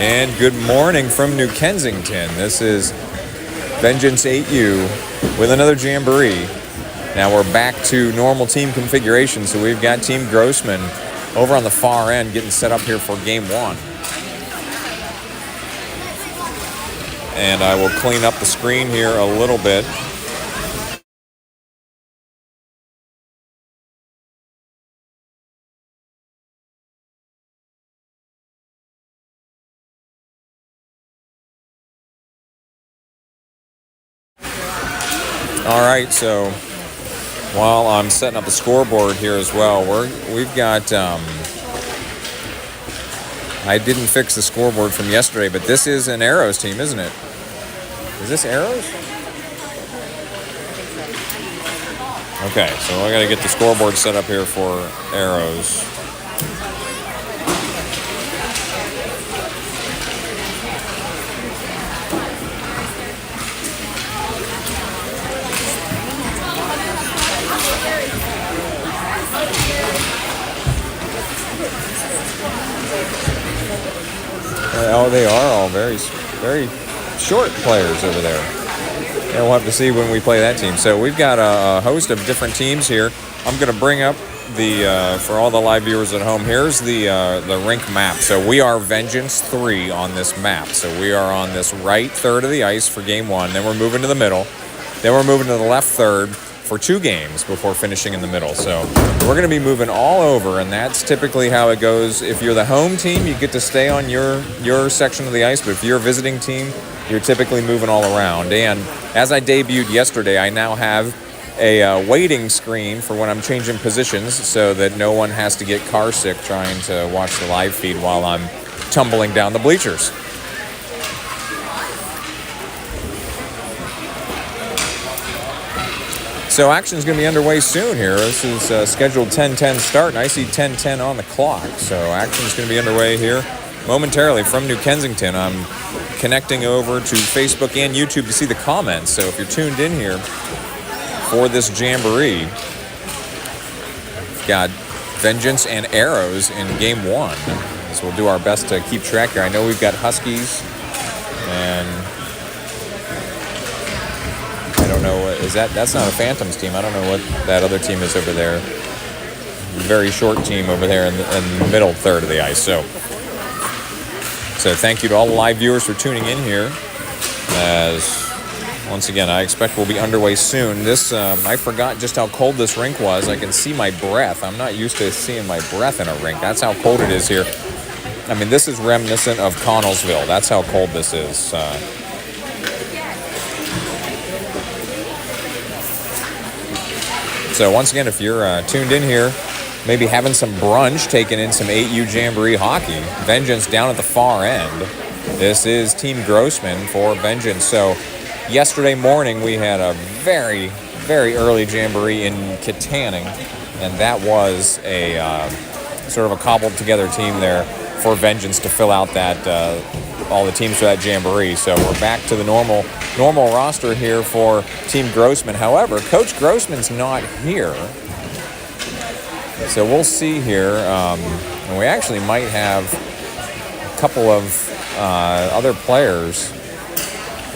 And good morning from New Kensington. This is Vengeance 8U with another jamboree. Now we're back to normal team configuration, so we've got Team Grossman over on the far end getting set up here for game one. And I will clean up the screen here a little bit. All right, so while I'm setting up the scoreboard here as well, we've got, I didn't fix the scoreboard from yesterday, but this is an Arrows team, isn't it? Is this Arrows? Okay, so I got to get the scoreboard set up here for Arrows. Oh, they are all very, very short players over there. And we'll have to see when we play that team. So we've got a host of different teams here. I'm going to bring up the, for all the live viewers at home, here's the rink map. So we are Vengeance 3 on this map. So we are on this right third of the ice for game one. Then we're moving to the middle. Then we're moving to the left third for 2 games before finishing in the middle. So we're going to be moving all over, and that's typically how it goes. If you're the home team, you get to stay on your section of the ice, but if you're a visiting team, you're typically moving all around. And as I debuted yesterday, I now have a waiting screen for when I'm changing positions so that no one has to get car sick trying to watch the live feed while I'm tumbling down the bleachers. So action is going to be underway soon here. This is scheduled 10:10 start, and I see 10:10 on the clock. So action is going to be underway here momentarily from New Kensington. I'm connecting over to Facebook and YouTube to see the comments. So if you're tuned in here for this jamboree, we've got Vengeance and Arrows in game one. So we'll do our best to keep track here. I know we've got Huskies and I don't know, that's not a Phantoms team. I don't know what that other team is over there. Very short team over there in the middle third of the ice. So thank you to all the live viewers for tuning in here. As once again, I expect we'll be underway soon. This I forgot just how cold this rink was. I can see my breath. I'm not used to seeing my breath in a rink. That's how cold it is here. I mean, this is reminiscent of Connellsville. That's how cold this is. So once again, if you're tuned in here, maybe having some brunch, taking in some 8U Jamboree hockey, Vengeance down at the far end. This is Team Grossman for Vengeance. So yesterday morning, we had a very, very early Jamboree in Kittanning, and that was a sort of a cobbled together team there for Vengeance to fill out that all the teams for that Jamboree. So we're back to the normal roster here for Team Grossman. However, Coach Grossman's not here. So we'll see here. And we actually might have a couple of other players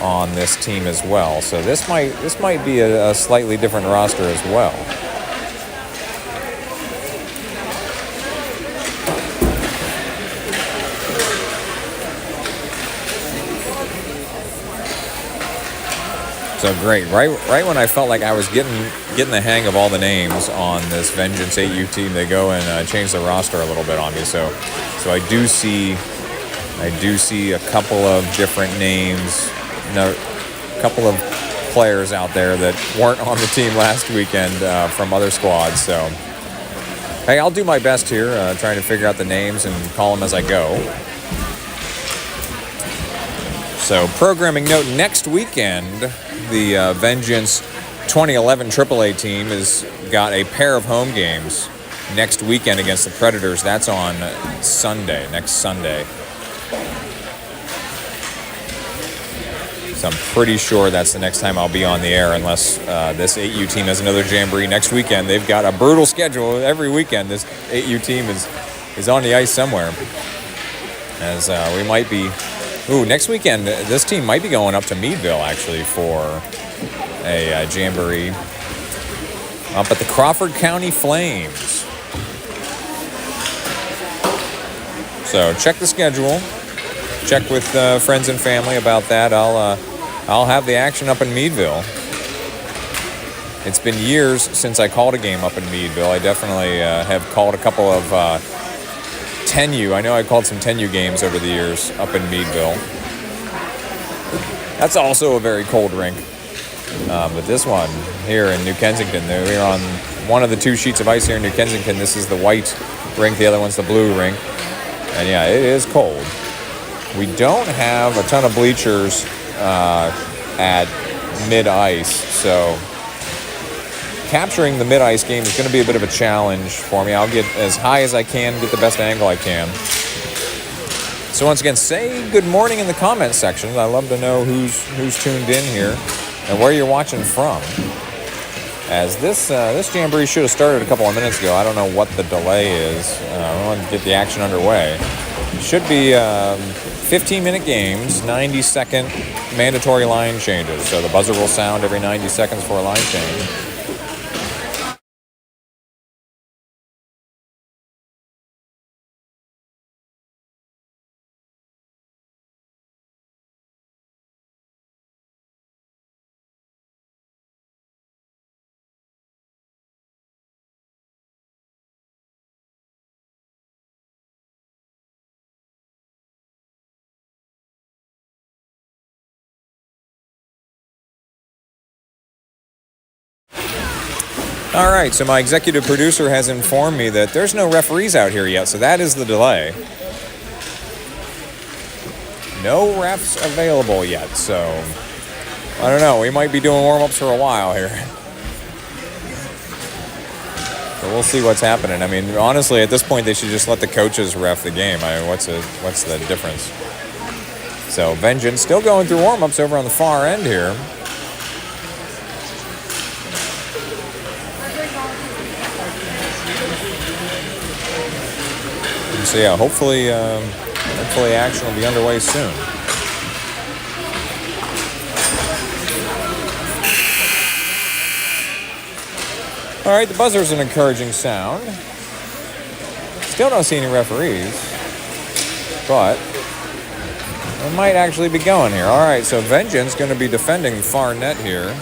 on this team as well. So this might be a slightly different roster as well. So great. Right when I felt like I was getting the hang of all the names on this Vengeance 8U team, they go and change the roster a little bit on me. So I do see a couple of different names, a couple of players out there that weren't on the team last weekend from other squads. So hey, I'll do my best here, trying to figure out the names and call them as I go. So programming note, next weekend, the Vengeance 2011 AAA team has got a pair of home games next weekend against the Predators. That's on Sunday, next Sunday. So I'm pretty sure that's the next time I'll be on the air, unless this 8U team has another jamboree next weekend. They've got a brutal schedule every weekend. This 8U team is on the ice somewhere. as we might be. Next weekend, this team might be going up to Meadville, actually, for a jamboree up at the Crawford County Flames. So check the schedule. Check with friends and family about that. I'll have the action up in Meadville. It's been years since I called a game up in Meadville. I definitely have called a couple of 10U. I know I called some 10U games over the years up in Meadville. That's also a very cold rink. But this one here in New Kensington, we're on one of the two sheets of ice here in New Kensington. This is the white rink. The other one's the blue rink. And yeah, it is cold. We don't have a ton of bleachers at mid-ice, so capturing the mid-ice game is going to be a bit of a challenge for me. I'll get as high as I can, get the best angle I can. So once again, say good morning in the comments section. I'd love to know who's tuned in here and where you're watching from. As this jamboree should have started a couple of minutes ago. I don't know what the delay is. I want to get the action underway. It should be 15-minute games, 90-second mandatory line changes. So the buzzer will sound every 90 seconds for a line change. All right, so my executive producer has informed me that there's no referees out here yet, so that is the delay. No refs available yet, so I don't know. We might be doing warm-ups for a while here. So we'll see what's happening. I mean, honestly, at this point, they should just let the coaches ref the game. I mean, what's the difference? So Vengeance still going through warm-ups over on the far end here. So yeah, hopefully action will be underway soon. All right, the buzzer's an encouraging sound. Still don't see any referees, but it might actually be going here. All right, so Vengeance going to be defending the far net here.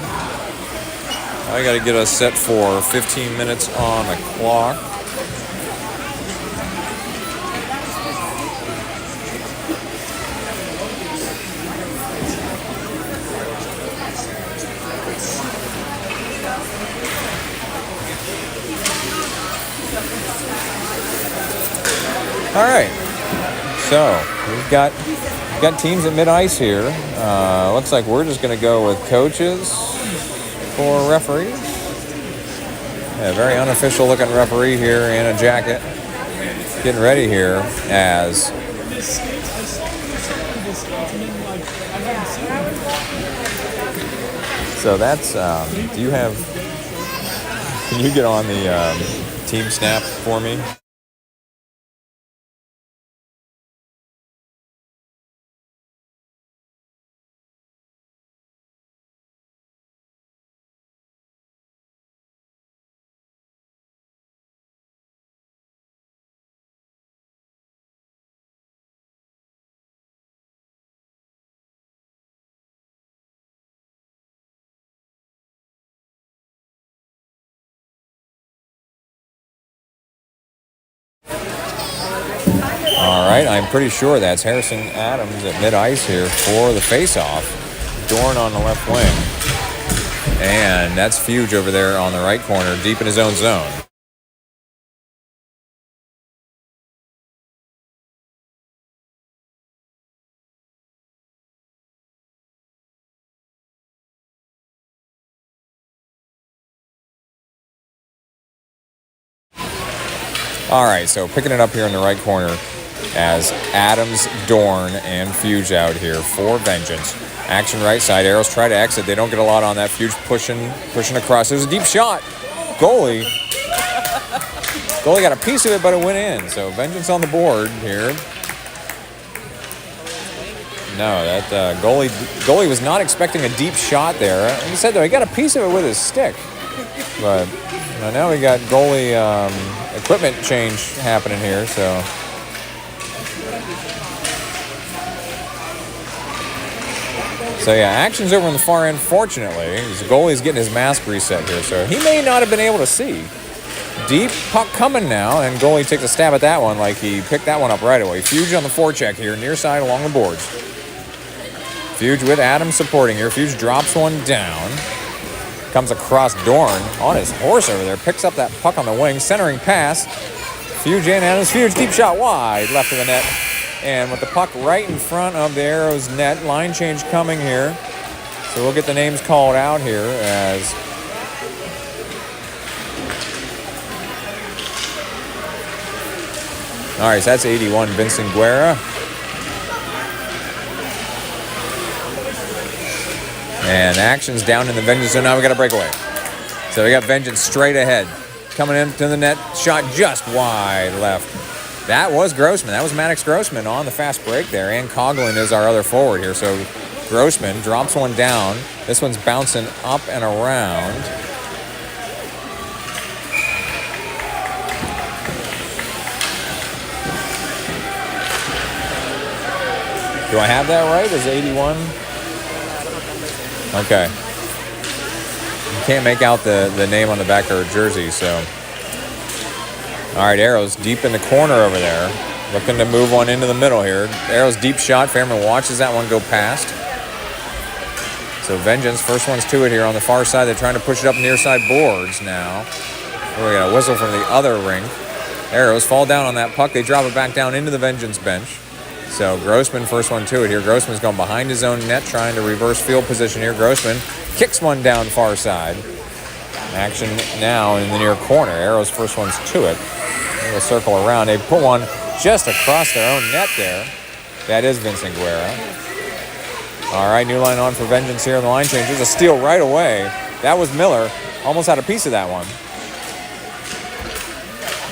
I got to get us set for 15 minutes on the clock. All right, so we've got teams at mid-ice here. Looks like we're just going to go with coaches for referees. Yeah, very unofficial looking referee here in a jacket. Getting ready here as so that's can you get on the team snap for me? All right, I'm pretty sure that's Harrison Adams at mid-ice here for the face-off. Dorn on the left wing. And that's Fuge over there on the right corner, deep in his own zone. All right, so picking it up here in the right corner as Adams, Dorn, and Fuge out here for Vengeance. Action right side. Arrows try to exit. They don't get a lot on that. Fuge pushing across. There's a deep shot. Goalie got a piece of it, but it went in. So Vengeance on the board here. No, that goalie was not expecting a deep shot there. He said, though, he got a piece of it with his stick. But now we got goalie equipment change happening here, so. So, yeah, action's over on the far end, fortunately. The goalie's getting his mask reset here, so he may not have been able to see. Deep puck coming now, and goalie takes a stab at that one like he picked that one up right away. Fuge on the forecheck here, near side along the boards. Fuge with Adams supporting here. Fuge drops one down. Comes across Dorn on his horse over there. Picks up that puck on the wing. Centering pass. Fuge and Adams. Fuge, deep shot wide, left of the net. And with the puck right in front of the Arrows net, line change coming here. So we'll get the names called out here as all right, so that's 81, Vincent Guerra. And action's down in the Vengeance zone. Now we got a breakaway. So we got Vengeance straight ahead. Coming into the net, shot just wide left. That was Grossman. That was Maddox Grossman on the fast break there. And Coughlin is our other forward here. So Grossman drops one down. This one's bouncing up and around. Do I have that right? Is 81? Okay. You can't make out the name on the back of her jersey, so. All right, Arrows deep in the corner over there. Looking to move one into the middle here. Arrows deep shot. Fairman watches that one go past. So Vengeance, first one's to it here on the far side. They're trying to push it up near side boards now. We got a whistle from the other rink. Arrows fall down on that puck. They drop it back down into the Vengeance bench. So Grossman, first one to it here. Grossman's going behind his own net, trying to reverse field position here. Grossman kicks one down far side. Action now in the near corner. Arrows first one's to it. They'll circle around. They put one just across their own net there. That is Vincent Guerra. All right, new line on for Vengeance here in the line change. There's a steal right away. That was Miller. Almost had a piece of that one.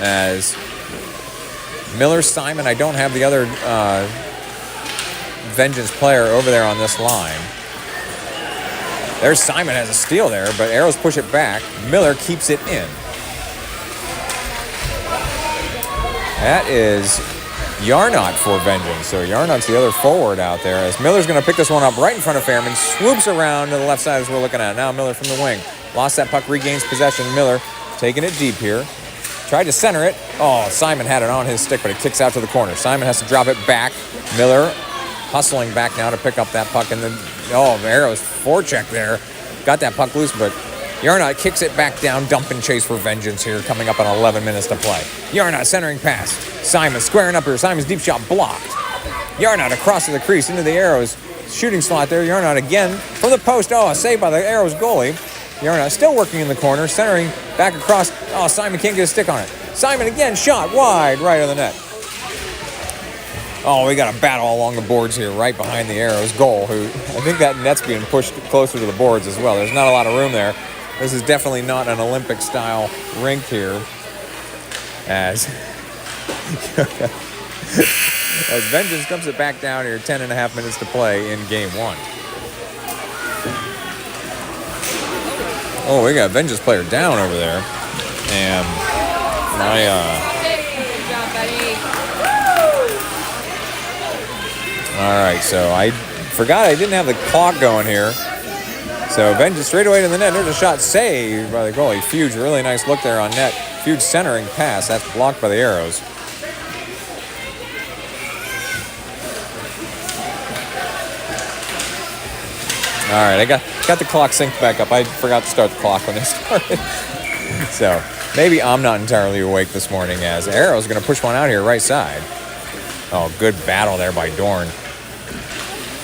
As Miller, Simon, I don't have the other Vengeance player over there on this line. There's Simon has a steal there, but Arrows push it back. Miller keeps it in. That is Yarnot for Vengeance. So Yarnot's the other forward out there as Miller's going to pick this one up right in front of Fairman. Swoops around to the left side as we're looking at. Now Miller from the wing. Lost that puck, regains possession. Miller taking it deep here. Tried to center it. Oh, Simon had it on his stick, but it kicks out to the corner. Simon has to drop it back. Miller hustling back now to pick up that puck. And then, Arrows forecheck there. Got that puck loose, but Yarnot kicks it back down. Dump and chase for Vengeance here, coming up on 11 minutes to play. Yarnot centering pass. Simon squaring up here. Simon's deep shot blocked. Yarnot across to the crease into the Arrows shooting slot there. Yarnot again from the post. Oh, a save by the Arrows goalie. Yarnot still working in the corner, centering back across. Oh, Simon can't get a stick on it. Simon again, shot wide right of the net. Oh, we got a battle along the boards here, right behind the Arrows goal, who I think that net's being pushed closer to the boards as well. There's not a lot of room there. This is definitely not an Olympic-style rink here. As Vengeance dumps it back down here, 10 and a half minutes to play in game one. Oh, we got a Vengeance player down over there. And all right, so I forgot I didn't have the clock going here. So Vengeance straight away to the net. There's a shot saved by the goalie. Fuge, really nice look there on net. Fuge centering pass. That's blocked by the Arrows. All right, I got the clock synced back up. I forgot to start the clock when it started. So maybe I'm not entirely awake this morning as Arrow's going to push one out here right side. Oh, good battle there by Dorn.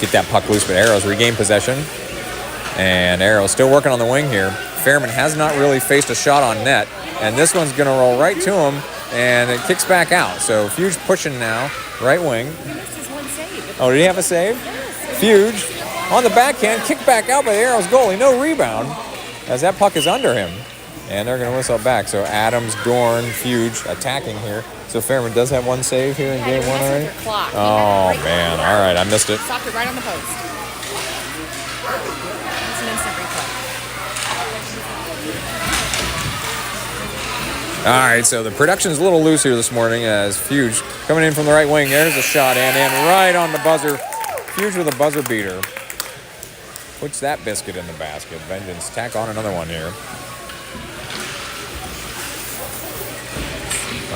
Get that puck loose, but Arrows regain possession. And Arrow still working on the wing here. Fairman has not really faced a shot on net. And this one's going to roll right to him. And it kicks back out. So Fuge pushing now. Right wing. Oh, did he have a save? Fuge on the backhand. Kicked back out by the Arrows goalie. No rebound. As that puck is under him. And they're going to whistle back. So Adams, Dorn, Fuge attacking here. So Fairman does have one save here in game one already. Oh, man. All right, I missed it. Stopped it right on the post. It's an instant replay. All right, so the production's a little loose here this morning as Fuge coming in from the right wing. There's a shot and right on the buzzer. Fuge with a buzzer beater. Puts that biscuit in the basket. Vengeance tack on another one here.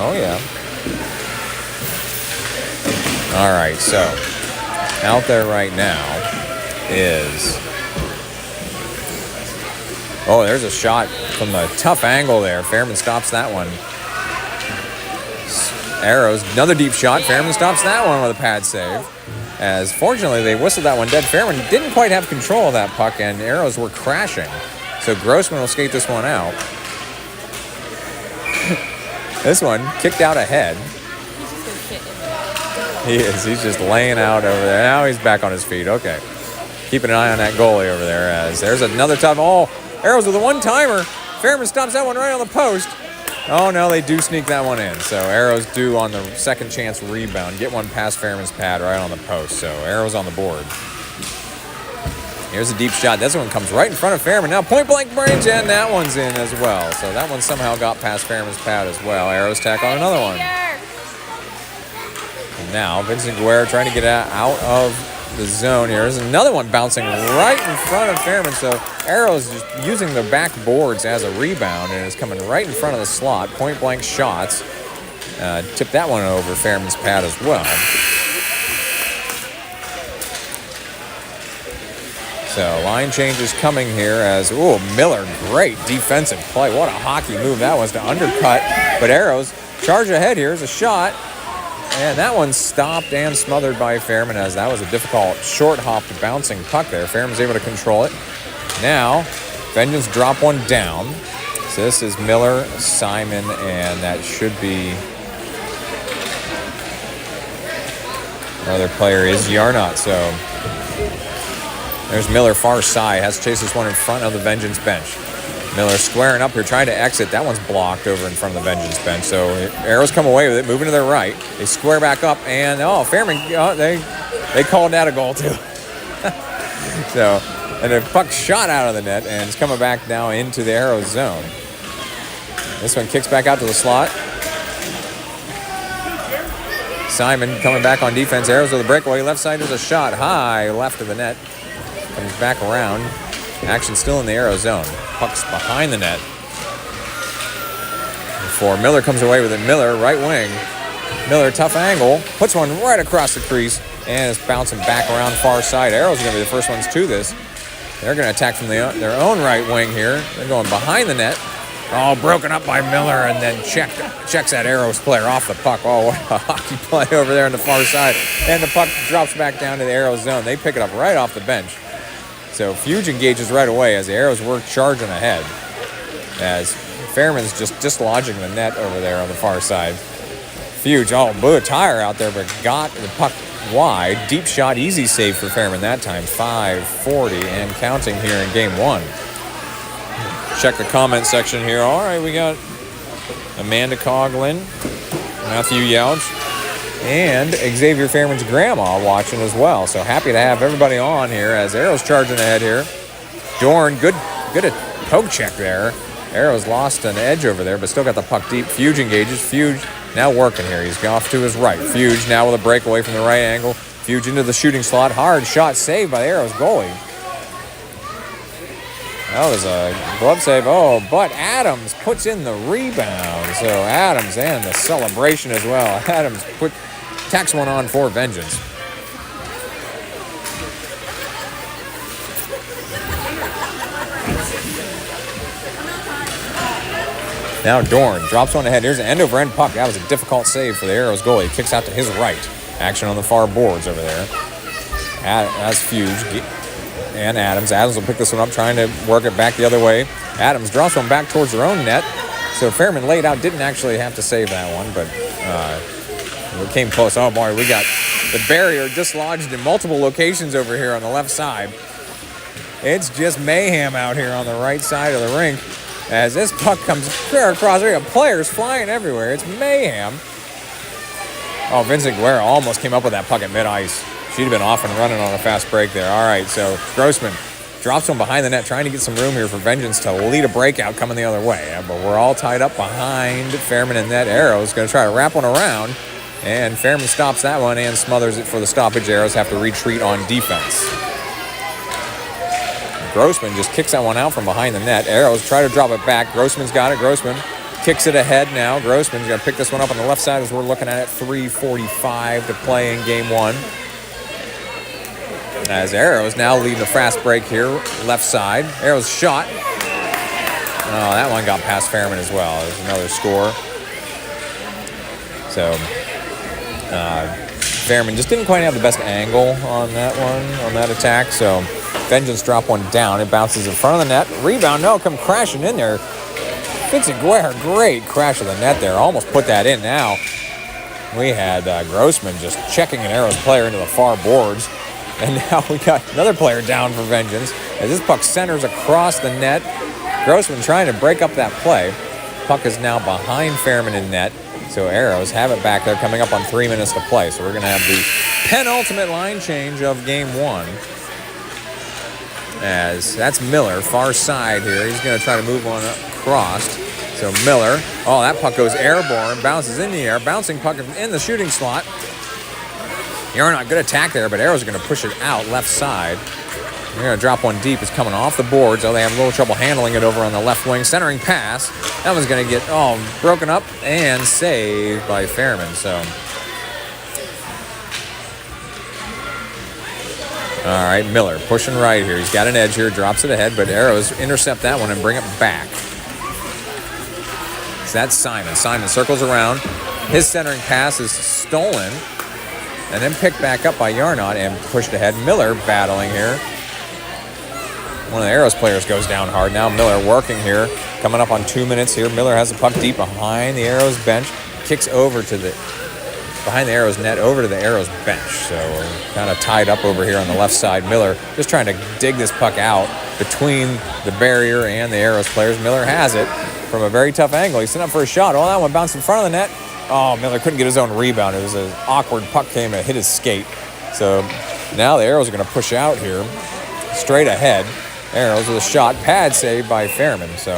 Oh, yeah. All right, so out there right now is... Oh, there's a shot from the tough angle there. Fairman stops that one. Arrows, another deep shot. Fairman stops that one with a pad save. As fortunately, they whistled that one dead. Fairman didn't quite have control of that puck, and Arrows were crashing. So Grossman will skate this one out. This one kicked out ahead. He is. He's just laying out over there. Now he's back on his feet. Okay. Keeping an eye on that goalie over there as there's another time. Oh, Arrows with a one-timer. Fairman stops that one right on the post. Oh, no, they do sneak that one in. So Arrows do on the second chance rebound. Get one past Fairman's pad right on the post. So Arrows on the board. Here's a deep shot. This one comes right in front of Fairman. Now point-blank range, and that one's in as well. So that one somehow got past Fairman's pad as well. Arrows tack on another one. And now Vincent Guerra trying to get out of the zone here. There's another one bouncing right in front of Fairman. So Arrows just using the back boards as a rebound and is coming right in front of the slot. Point-blank shots. Tip that one over Fairman's pad as well. So line change is coming here as, Miller, great defensive play. What a hockey move that was to undercut. But Arrows charge ahead here. Here's a shot. And that one stopped and smothered by Fairman as that was a difficult short-hopped bouncing puck there. Fairman's able to control it. Now, Vengeance drop one down. So this is Miller, Simon, and that should be... Another player is Yarnot, so... There's Miller far side, has to chase this one in front of the Vengeance bench. Miller squaring up here, trying to exit. That one's blocked over in front of the Vengeance bench. So Arrows come away with it, moving to their right. They square back up, and Fairman, they called that a goal too. So, and the puck shot out of the net, and it's coming back now into the Arrows zone. This one kicks back out to the slot. Simon coming back on defense. Arrows with a breakaway. Left side is a shot high left of the net. Comes back around. Action still in the Arrow zone. Puck's behind the net. Before Miller comes away with it. Miller, right wing. Miller, tough angle. Puts one right across the crease. And it's bouncing back around far side. Arrows are going to be the first ones to this. They're going to attack from their own right wing here. They're going behind the net. Oh, broken up by Miller and then checks that Arrows player off the puck. Oh, what a hockey play over there on the far side. And the puck drops back down to the Arrows zone. They pick it up right off the bench. So Fuge engages right away as the Arrows were charging ahead. As Fairman's just dislodging the net over there on the far side. Fuge, blew a tire out there, but got the puck wide. Deep shot, easy save for Fairman that time. 5:40 and counting here in game one. Check the comment section here. All right, we got Amanda Coughlin, Matthew Youch, and Xavier Fairman's grandma watching as well. So happy to have everybody on here as Arrows charging ahead here. Dorn, good at poke check there. Arrows lost an edge over there, but still got the puck deep. Fuge engages. Fuge now working here. He's off to his right. Fuge now with a breakaway from the right angle. Fuge into the shooting slot. Hard shot saved by the Arrows goalie. That was a glove save. But Adams puts in the rebound. So Adams and the celebration as well. Adams tacks one on for Vengeance. Now Dorn drops one ahead. Here's an end-over-end puck. That was a difficult save for the Arrows goalie. He kicks out to his right. Action on the far boards over there. That's Fuge. And Adams. Adams will pick this one up, trying to work it back the other way. Adams drops one back towards their own net. So Fairman laid out, didn't actually have to save that one, but it came close. Oh boy, we got the barrier dislodged in multiple locations over here on the left side. It's just mayhem out here on the right side of the rink. as this puck comes clear across. We got players flying everywhere. It's mayhem. Oh, Vincent Guerra almost came up with that puck at mid-ice. She'd have been off and running on a fast break there. All right, so Grossman drops one behind the net, trying to get some room here for Vengeance to lead a breakout coming the other way. But we're all tied up behind Fairman and net. Arrows going to try to wrap one around, and Fairman stops that one and smothers it for the stoppage. Arrows have to retreat on defense. Grossman just kicks that one out from behind the net. Arrows try to drop it back. Grossman's got it. Grossman kicks it ahead now. Grossman's going to pick this one up on the left side as we're looking at it. 3:45 to play in game one. As Arrows now leading the fast break here, left side. Arrows shot. Oh, that one got past Fairman as well. There's another score. So, Fairman just didn't quite have the best angle on that one, on that attack. So, Vengeance drop one down. It bounces in front of the net. Rebound, no, come crashing in there. Vincent Guerra, great crash of the net there. Almost put that in now. We had Grossman just checking an Arrows player into the far boards. And now we got another player down for Vengeance. As this puck centers across the net. Grossman trying to break up that play. Puck is now behind Fairman in net. So Arrows have it back there coming up on 3 minutes to play. So we're going to have the penultimate line change of game one. As that's Miller, far side here. He's going to try to move one across. So Miller, oh, that puck goes airborne, bounces in the air, bouncing puck in the shooting slot. You're not good attack there, but Arrows are going to push it out left side. They're going to drop one deep. It's coming off the boards. Oh, they have a little trouble handling it over on the left wing. Centering pass. That one's going to get, broken up and saved by Fairman. So, all right, Miller pushing right here. He's got an edge here, drops it ahead, but Arrows intercept that one and bring it back. So that's Simon. Simon circles around. His centering pass is stolen and then picked back up by Yarnot and pushed ahead. Miller battling here. One of the Arrows players goes down hard. Now Miller working here. Coming up on 2 minutes here. Miller has the puck deep behind the Arrows bench. Kicks over to behind the Arrows net, over to the Arrows bench. So kind of tied up over here on the left side. Miller just trying to dig this puck out between the barrier and the Arrows players. Miller has it from a very tough angle. He's sitting up for a shot. Oh, that one bounced in front of the net. Oh, Miller couldn't get his own rebound. It was an awkward puck came and hit his skate. So now the Arrows are going to push out here. Straight ahead. Arrows with a shot. Pad saved by Fairman. So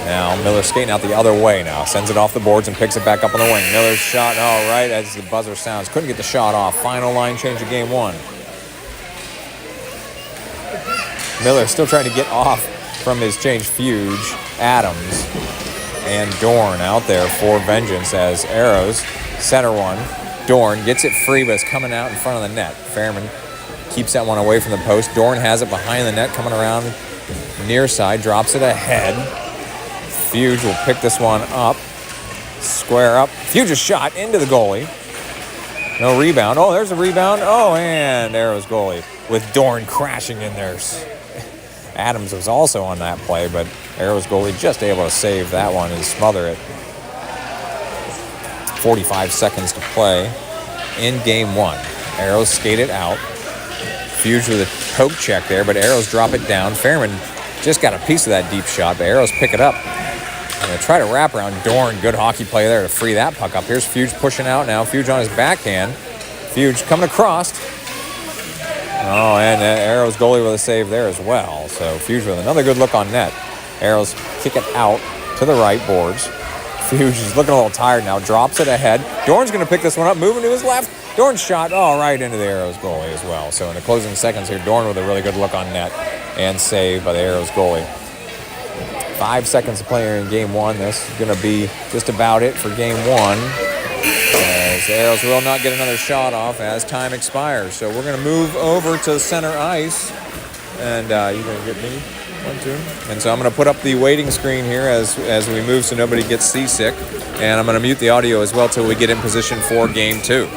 now Miller skating out the other way now. Sends it off the boards and picks it back up on the wing. Miller's shot, right as the buzzer sounds. Couldn't get the shot off. Final line change of game one. Miller still trying to get off from his change. Fuge, Adams, and Dorn out there for Vengeance as Arrows center one. Dorn gets it free, but it's coming out in front of the net. Fairman keeps that one away from the post. Dorn has it behind the net, coming around near side, drops it ahead. Fuge will pick this one up. Square up. Fuge's shot into the goalie. No rebound. Oh, there's a rebound. Oh, and Arrows goalie with Dorn crashing in there. Adams was also on that play, but Arrows goalie just able to save that one and smother it. 45 seconds to play in game one. Arrows skate it out. Fuge with a poke check there, but Arrows drop it down. Fairman just got a piece of that deep shot, but Arrows pick it up. And they try to wrap around Dorn. Good hockey play there to free that puck up. Here's Fuge pushing out now. Fuge on his backhand. Fuge coming across. Oh, and Arrows goalie with a save there as well. So Fuge with another good look on net. Arrows kick it out to the right boards. Fuge is looking a little tired now. Drops it ahead. Dorn's going to pick this one up. Moving to his left. Dorn's shot, right into the Arrows goalie as well. So in the closing seconds here, Dorn with a really good look on net and save by the Arrows goalie. 5 seconds to play here in game one. This is going to be just about it for game one. As the Arrows will not get another shot off as time expires. So we're going to move over to center ice. And you're going to get me? 1, 2. And so I'm going to put up the waiting screen here as we move so nobody gets seasick. And I'm going to mute the audio as well till we get in position for game two.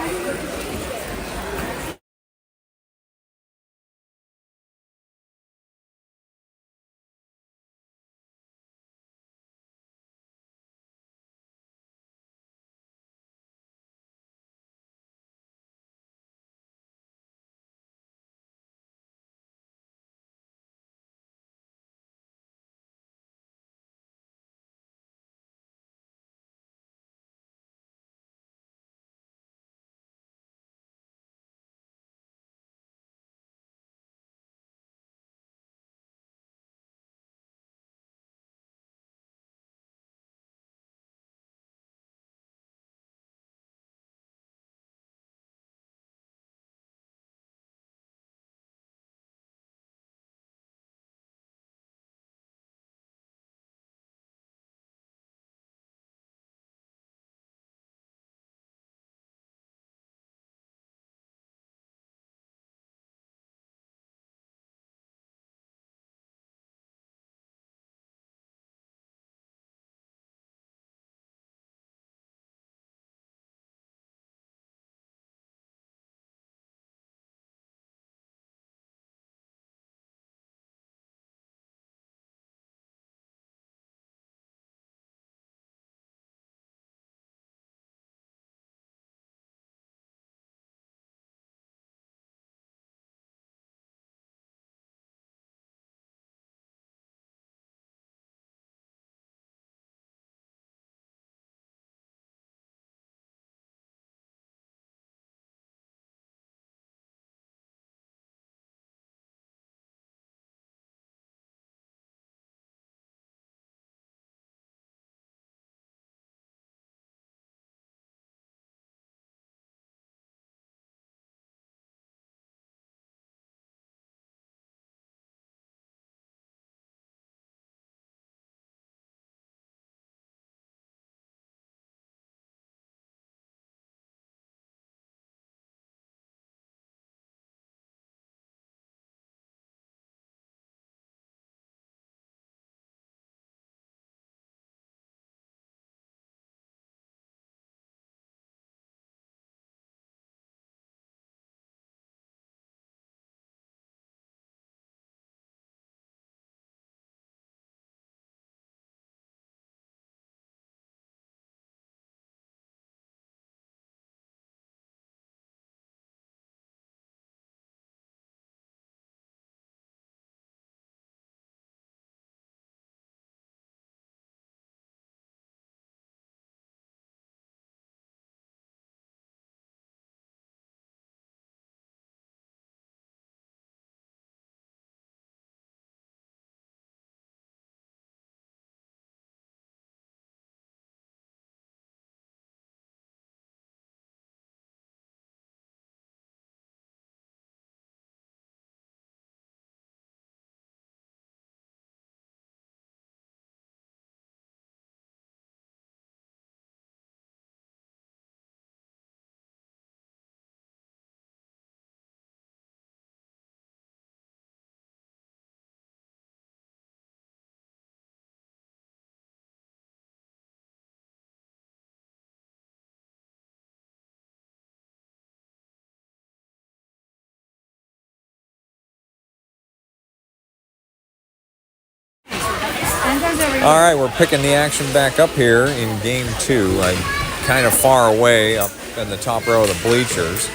All right, we're picking the action back up here in game 2. I'm kind of far away up in the top row of the bleachers.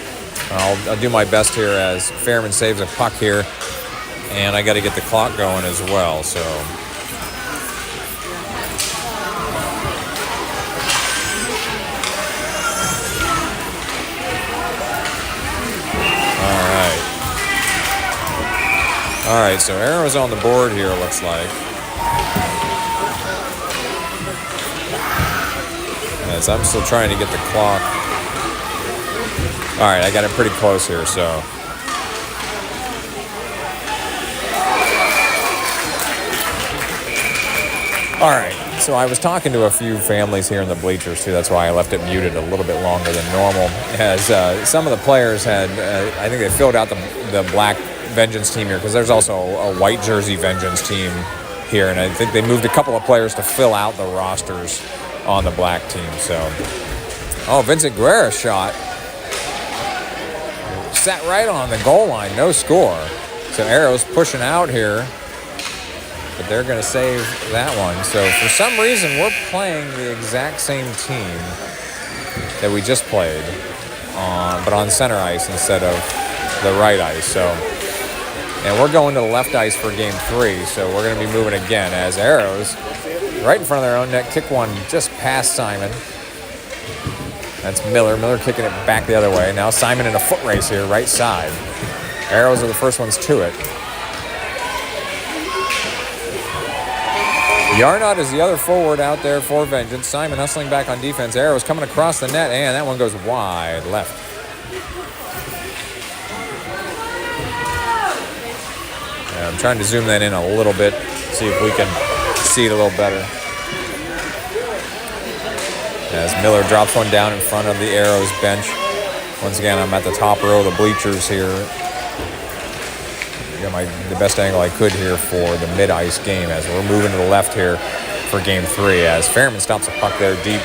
I'll do my best here as Fairman saves a puck here, and I got to get the clock going as well. So, all right. So arrows on the board here. Looks like. As I'm still trying to get the clock. All right, I got it pretty close here, so. All right, so I was talking to a few families here in the bleachers, too. That's why I left it muted a little bit longer than normal. As some of the players had, I think they filled out the black Vengeance team here, because there's also a white jersey Vengeance team here, and I think they moved a couple of players to fill out the rosters on the black team, so. Oh, Vincent Guerra shot. Sat right on the goal line, no score. So Arrows pushing out here, but they're going to save that one. So for some reason, we're playing the exact same team that we just played, but on center ice instead of the right ice. So, and we're going to the left ice for game 3, so we're going to be moving again as Arrows, right in front of their own net, kick one just past Simon. That's Miller. Miller kicking it back the other way. Now Simon in a foot race here, right side. Arrows are the first ones to it. Yarnot is the other forward out there for Vengeance. Simon hustling back on defense. Arrows coming across the net, and that one goes wide left. And I'm trying to zoom that in a little bit, see if we can see it a little better. As Miller drops one down in front of the Arrows bench. Once again, I'm at the top row of the bleachers here. I got the best angle I could here for the mid-ice game as we're moving to the left here for game 3 as Fairman stops a puck there deep.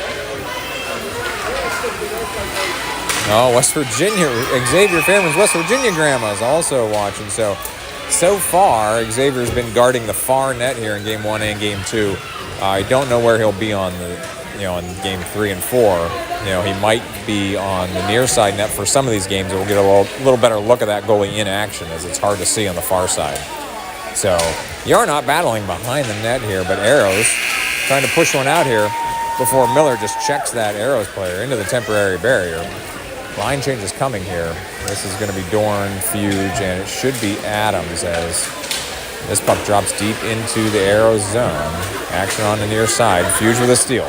Oh, West Virginia. Xavier Fairman's West Virginia grandma is also watching. So far, Xavier's been guarding the far net here in game 1 and game 2. I don't know where he'll be on in game 3 and 4. He might be on the near side net for some of these games. We'll get a little better look at that goalie in action as it's hard to see on the far side. So Yarnot battling behind the net here, but Arrows trying to push one out here before Miller just checks that Arrows player into the temporary barrier. Line change is coming here. This is going to be Dorn, Fuge, and it should be Adams as this puck drops deep into the Arrows zone. Action on the near side. Fuge with a steal.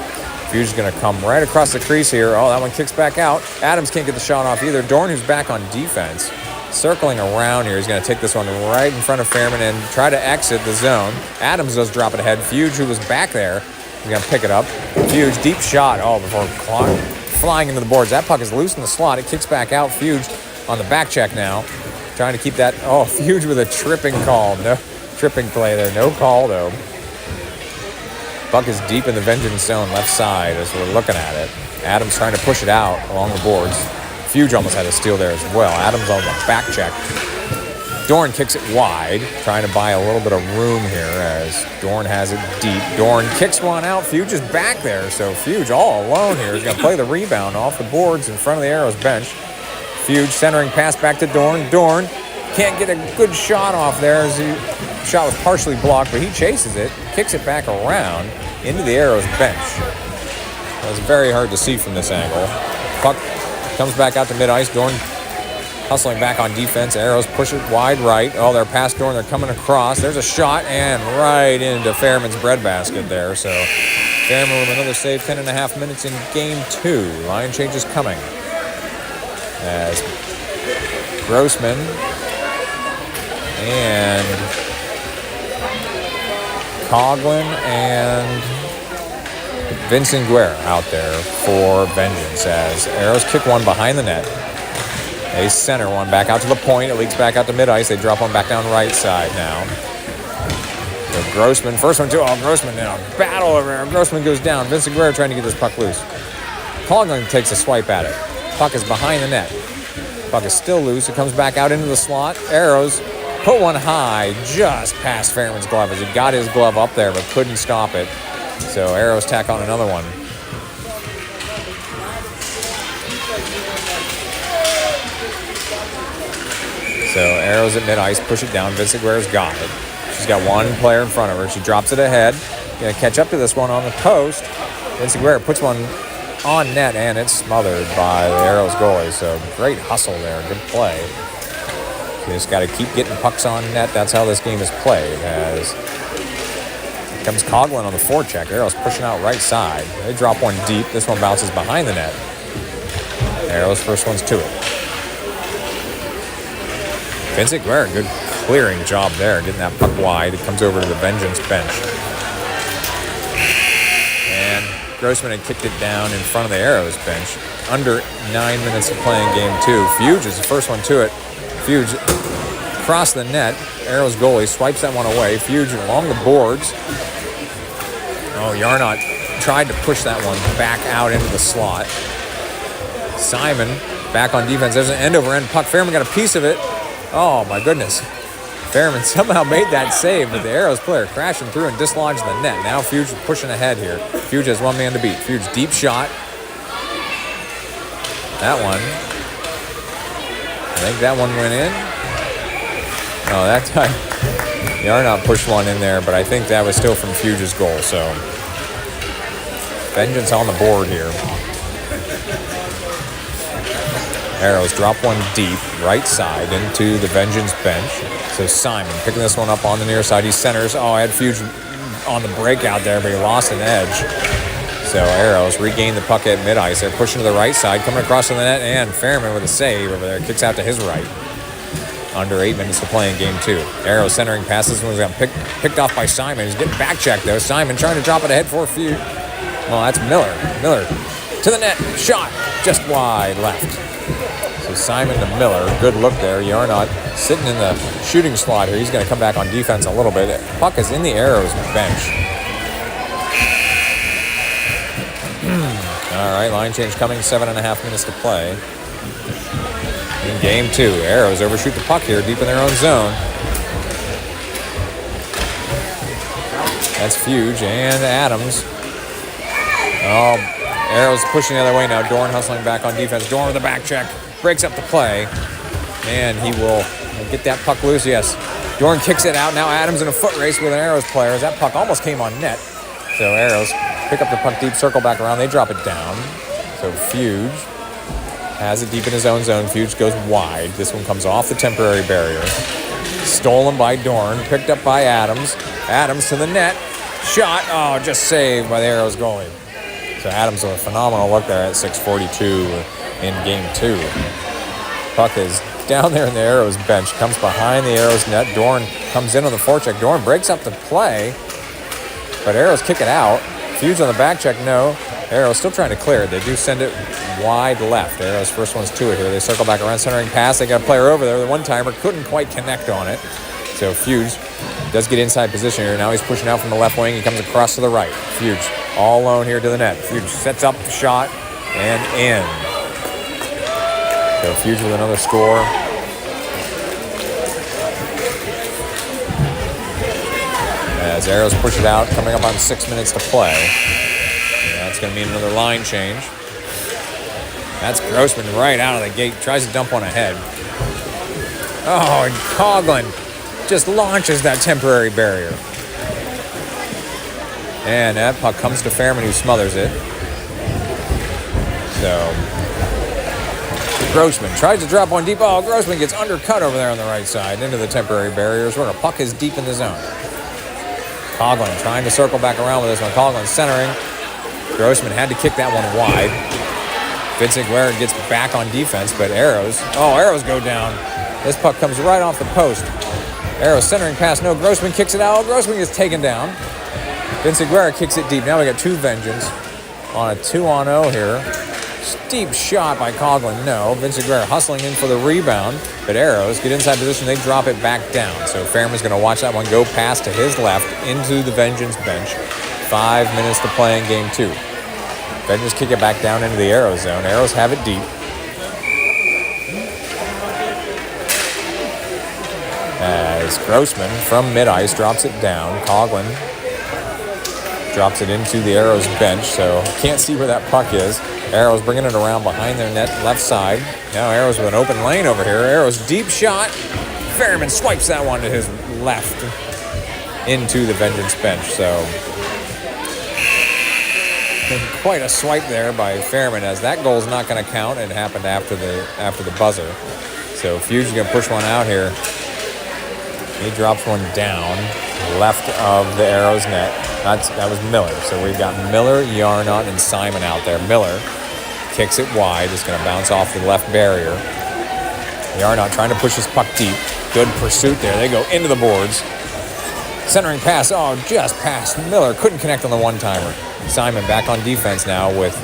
Fuge is going to come right across the crease here. Oh, that one kicks back out. Adams can't get the shot off either. Dorn, who's back on defense, circling around here. He's going to take this one right in front of Fairman and try to exit the zone. Adams does drop it ahead. Fuge, who was back there, is going to pick it up. Fuge, deep shot. Oh, before flying into the boards. That puck is loose in the slot. It kicks back out. Fuge on the back check now. Trying to keep that. Oh, Fuge with a tripping call. No tripping play there. No call, though. Puck is deep in the Vengeance zone, left side, as we're looking at it. Adams trying to push it out along the boards. Fuge almost had a steal there as well. Adams on the back check. Dorn kicks it wide, trying to buy a little bit of room here as Dorn has it deep. Dorn kicks one out. Fuge is back there, so Fuge all alone here. He's going to play the rebound off the boards in front of the Arrows bench. Fuge centering pass back to Dorn. Dorn can't get a good shot off there as the shot was partially blocked, but he chases it, kicks it back around into the Arrows bench. It was very hard to see from this angle. Puck comes back out to mid-ice. Dorn hustling back on defense. Arrows push it wide right. Oh, they're past Dorn. They're coming across. There's a shot and right into Fairman's breadbasket there. So Fairman with another save, 10.5 minutes in game 2. Line change is coming as Grossman and Coughlin and Vincent Guerra out there for Vengeance as Arrows kick one behind the net. They center one back out to the point. It leaks back out to mid-ice. They drop one back down right side now. So Grossman, first one too. Oh, Grossman now. Battle over there. Grossman goes down. Vincent Guerra trying to get this puck loose. Coughlin takes a swipe at it. Puck is behind the net. Puck is still loose. It comes back out into the slot. Arrows Put one high, just past Fairman's glove as he got his glove up there but couldn't stop it. So Arrows tack on another one. So Arrows at mid-ice, push it down. Vincent Guerra's got it. She's got one player in front of her. She drops it ahead. Gonna catch up to this one on the post. Vincent Guerra puts one on net, and it's smothered by the Arrows goalie. So great hustle there, good play. You just got to keep getting pucks on net. That's how this game is played. As here comes Coughlin on the forecheck. Arrows pushing out right side. They drop one deep. This one bounces behind the net. Arrows first one's to it. Vincent Guerra, good clearing job there, getting that puck wide. It comes over to the Vengeance bench. And Grossman had kicked it down in front of the Arrows bench. Under 9 minutes of playing game 2. Fuge is the first one to it. Fuge across the net. Arrows goalie swipes that one away. Fuge along the boards. Oh, Yarnot tried to push that one back out into the slot. Simon back on defense. There's an end-over-end puck. Fairman got a piece of it. Oh, my goodness. Fairman somehow made that save, but the Arrows player crashing through and dislodged the net. Now Fuge is pushing ahead here. Fuge has one man to beat. Fuge deep shot. That one. I think that one went in. No, that time Yarnot pushed one in there, but I think that was still from Fuge's goal. So Vengeance on the board here. Arrows drop one deep, right side into the Vengeance bench. So Simon picking this one up on the near side. He centers. Oh, I had Fuge on the breakout there, but he lost an edge. So Arrows regain the puck at mid-ice. They're pushing to the right side, coming across to the net, and Fairman with a save over there. Kicks out to his right. Under 8 minutes to play in game 2. Arrows centering passes. One's got picked off by Simon. He's getting back checked, though. Simon trying to drop it ahead for Fuge. Well, that's Miller. Miller to the net. Shot just wide left. So Simon to Miller. Good look there. Yarnot sitting in the shooting slot here. He's going to come back on defense a little bit. Puck is in the Arrows bench. All right, line change coming. 7.5 minutes to play. In game 2, Arrows overshoot the puck here deep in their own zone. That's Fuge and Adams. Oh, Arrows pushing the other way now. Dorn hustling back on defense. Dorn with a back check. Breaks up the play. And he will get that puck loose. Yes. Dorn kicks it out. Now Adams in a foot race with an Arrows player. That puck almost came on net. So Arrows pick up the puck deep, circle back around. They drop it down. So Fuge has it deep in his own zone. Fuge goes wide. This one comes off the temporary barrier. Stolen by Dorn. Picked up by Adams. Adams to the net. Shot. Oh, just saved by the Arrows goalie. So Adams with a phenomenal look there at 6:42 in game 2. Puck is down there in the Arrows bench. Comes behind the Arrows net. Dorn comes in on the forecheck. Dorn breaks up the play. But Arrows kick it out. Fuge on the back check. No. Arrows still trying to clear it. They do send it wide left. Arrows first one's to it here. They circle back around, centering pass. They got a player over there. The one-timer couldn't quite connect on it. So Fuge does get inside position here. Now he's pushing out from the left wing. He comes across to the right. Fuge all alone here to the net. Fuge sets up the shot and in. So Fuge with another score. As Arrows push it out, coming up on 6 minutes to play. That's going to mean another line change. That's Grossman right out of the gate. Tries to dump one ahead. Oh, and Coughlin just launches that temporary barrier. And that puck comes to Fairman, who smothers it. So Grossman tries to drop one deep. Oh, Grossman gets undercut over there on the right side into the temporary barriers where a puck is deep in the zone. Coughlin trying to circle back around with this one. Coughlin centering. Grossman had to kick that one wide. Vincent Guerra gets back on defense, but Arrows go down. This puck comes right off the post. Arrows centering pass. No, Grossman kicks it out. Grossman gets taken down. Vincent Guerra kicks it deep. Now we got two Vengeance on a 2-on-0 here. Steep shot by Coughlin. No. Vincent Guerra hustling in for the rebound, but Arrows get inside position. They drop it back down. So Fairman's going to watch that one go past to his left into the Vengeance bench. 5 minutes to play in game 2. Vengeance kick it back down into the Arrows zone. Arrows have it deep. as Grossman from mid-ice drops it down. Coughlin drops it into the Arrows bench, so can't see where that puck is. Arrows bringing it around behind their net, left side. Now Arrows with an open lane over here. Arrows deep shot. Fairman swipes that one to his left into the Vengeance bench. So quite a swipe there by Fairman, as that goal's not going to count. It happened after the buzzer. So Fuge is going to push one out here. He drops one down left of the Arrows net. That was Miller. So we've got Miller, Yarnot, and Simon out there. Miller kicks it wide. It's going to bounce off the left barrier. Yarnot trying to push his puck deep. Good pursuit there. They go into the boards. Centering pass. Oh, just past Miller. Couldn't connect on the one-timer. Simon back on defense now with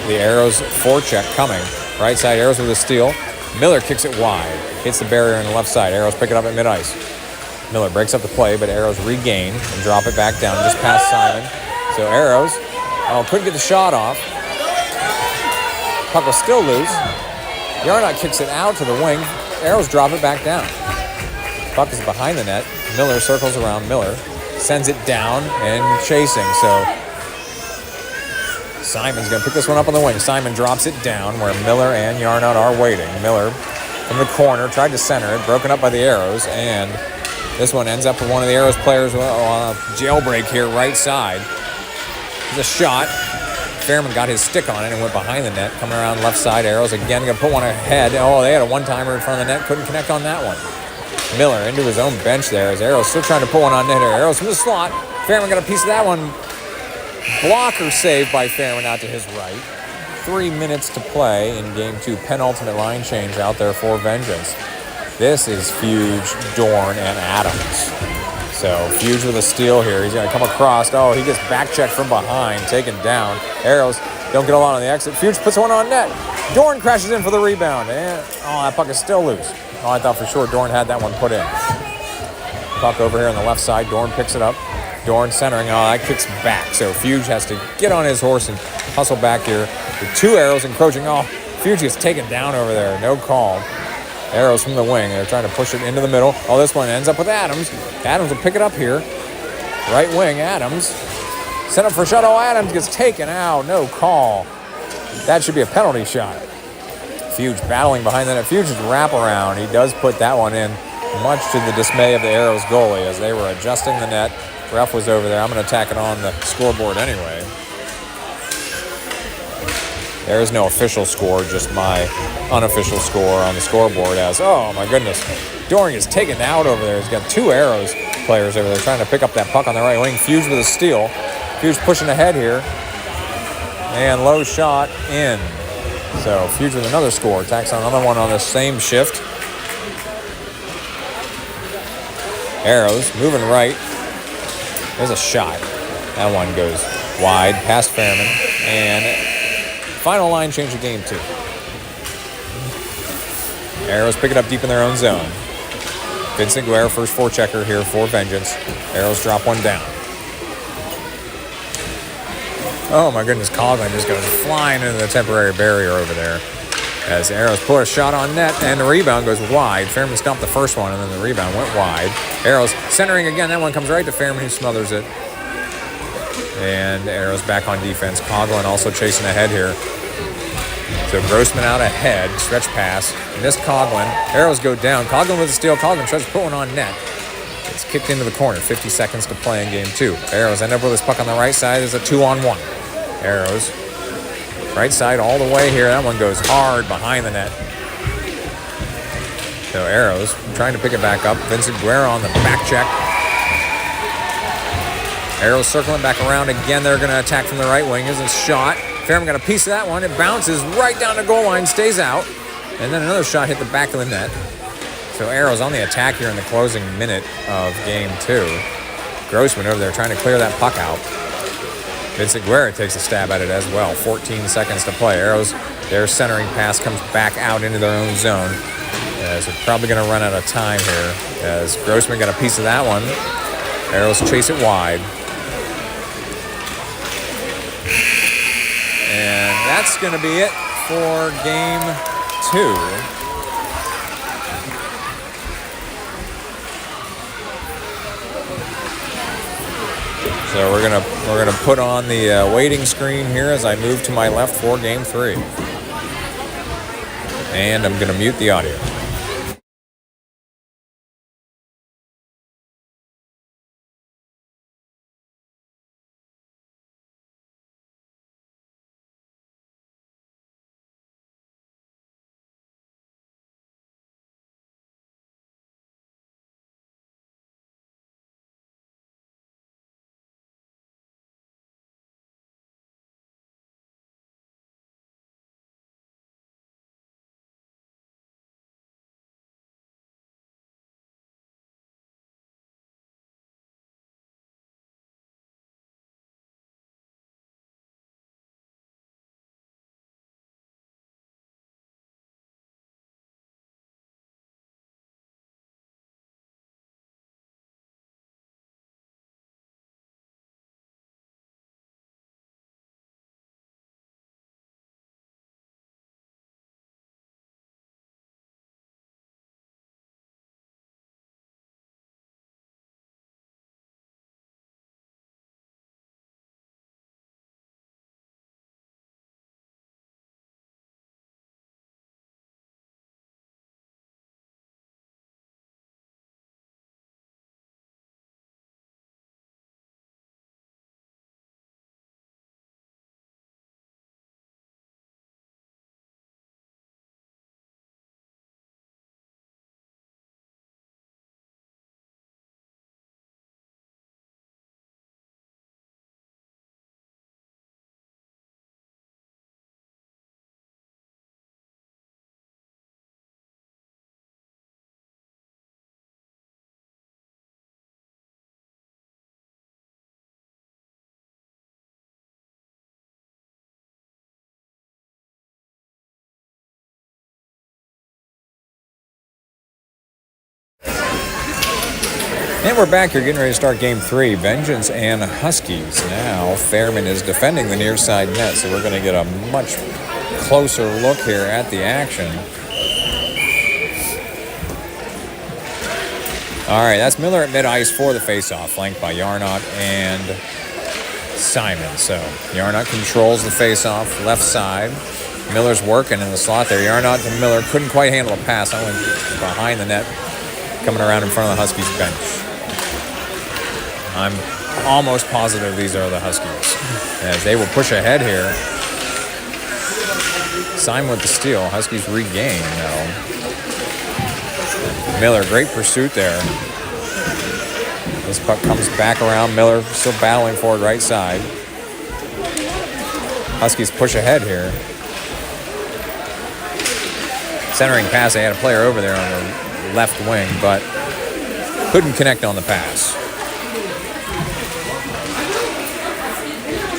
the Arrows forecheck coming. Right side, Arrows with a steal. Miller kicks it wide. Hits the barrier on the left side. Arrows pick it up at mid-ice. Miller breaks up the play, but Arrows regain and drop it back down just past Simon. So Arrows, couldn't get the shot off. Puck was still loose. Yarnot kicks it out to the wing. Arrows drop it back down. Puck is behind the net. Miller circles around. Miller sends it down and chasing. So Simon's going to pick this one up on the wing. Simon drops it down where Miller and Yarnot are waiting. Miller from the corner tried to center it, broken up by the Arrows, and this one ends up with one of the Arrows players on a jailbreak here, right side. There's a shot. Fairman got his stick on it and went behind the net. Coming around left side, Arrows again going to put one ahead. Oh, they had a one-timer in front of the net. Couldn't connect on that one. Miller into his own bench there as Arrows still trying to put one on net. Arrows from the slot. Fairman got a piece of that one. Blocker saved by Fairman out to his right. 3 minutes to play in Game 2. Penultimate line change out there for Vengeance. This is Fuge, Dorn, and Adams. So Fuge with a steal here. He's going to come across. Oh, he gets back checked from behind, taken down. Arrows don't get a lot on the exit. Fuge puts one on net. Dorn crashes in for the rebound. And, that puck is still loose. Oh, I thought for sure Dorn had that one put in. Puck over here on the left side. Dorn picks it up. Dorn centering. Oh, that kicks back. So Fuge has to get on his horse and hustle back here with two Arrows encroaching. Oh, Fuge gets taken down over there. No call. Arrows from the wing. They're trying to push it into the middle. Oh, this one ends up with Adams. Adams will pick it up here. Right wing, Adams. Set up for shot. Oh, Adams gets taken out. No call. That should be a penalty shot. Fuge battling behind the net. Fuge's wraparound. He does put that one in, much to the dismay of the Arrows goalie as they were adjusting the net. Ref was over there. I'm going to tack it on the scoreboard anyway. There is no official score, just my unofficial score on the scoreboard as, oh my goodness, Dorn is taken out over there. He's got two Arrows players over there trying to pick up that puck on the right wing. Fuge with a steal. Fuge pushing ahead here. And low shot in. So Fuge with another score. Tacks on another one on the same shift. Arrows moving right. There's a shot. That one goes wide past Fairman. And final line change of Game 2. Arrows pick it up deep in their own zone. Vincent Guerre, first forechecker here for Vengeance. Arrows drop one down. Oh my goodness, Coughlin just goes flying into the temporary barrier over there. As Arrows pull a shot on net and the rebound goes wide. Fairman stumped the first one and then the rebound went wide. Arrows centering again. That one comes right to Fairman who smothers it. And Arrows back on defense. Coughlin also chasing ahead here. So Grossman out ahead. Stretch pass. Missed Coughlin. Arrows go down. Coughlin with a steal. Coughlin tries to put one on net. It's kicked into the corner. 50 seconds to play in Game 2. Arrows end up with his puck on the right side. There's a 2-on-1. Arrows. Right side all the way here. That one goes hard behind the net. So Arrows trying to pick it back up. Vincent Guerra on the back check. Arrows circling back around again. They're going to attack from the right wing. Here's a shot. Fairman got a piece of that one. It bounces right down the goal line, stays out. And then another shot hit the back of the net. So Arrows on the attack here in the closing minute of Game 2. Grossman over there trying to clear that puck out. Vincent Guerra takes a stab at it as well. 14 seconds to play. Arrows, their centering pass comes back out into their own zone. As they're probably going to run out of time here. As Grossman got a piece of that one. Arrows chase it wide. And that's going to be it for Game 2. So we're gonna put on the waiting screen here as I move to my left for Game 3. And I'm gonna mute the audio. And we're back here getting ready to start Game 3. Vengeance and Huskies. Now, Fairman is defending the near side net, so we're going to get a much closer look here at the action. All right, that's Miller at mid-ice for the faceoff, flanked by Yarnott and Simon. So Yarnott controls the faceoff, left side. Miller's working in the slot there. Yarnott to Miller, couldn't quite handle a pass. That went behind the net, coming around in front of the Huskies bench. I'm almost positive these are the Huskies, as they will push ahead here. Simon with the steal. Huskies regain, though. Miller, great pursuit there. This puck comes back around. Miller still battling for it right side. Huskies push ahead here. Centering pass, they had a player over there on the left wing, but couldn't connect on the pass.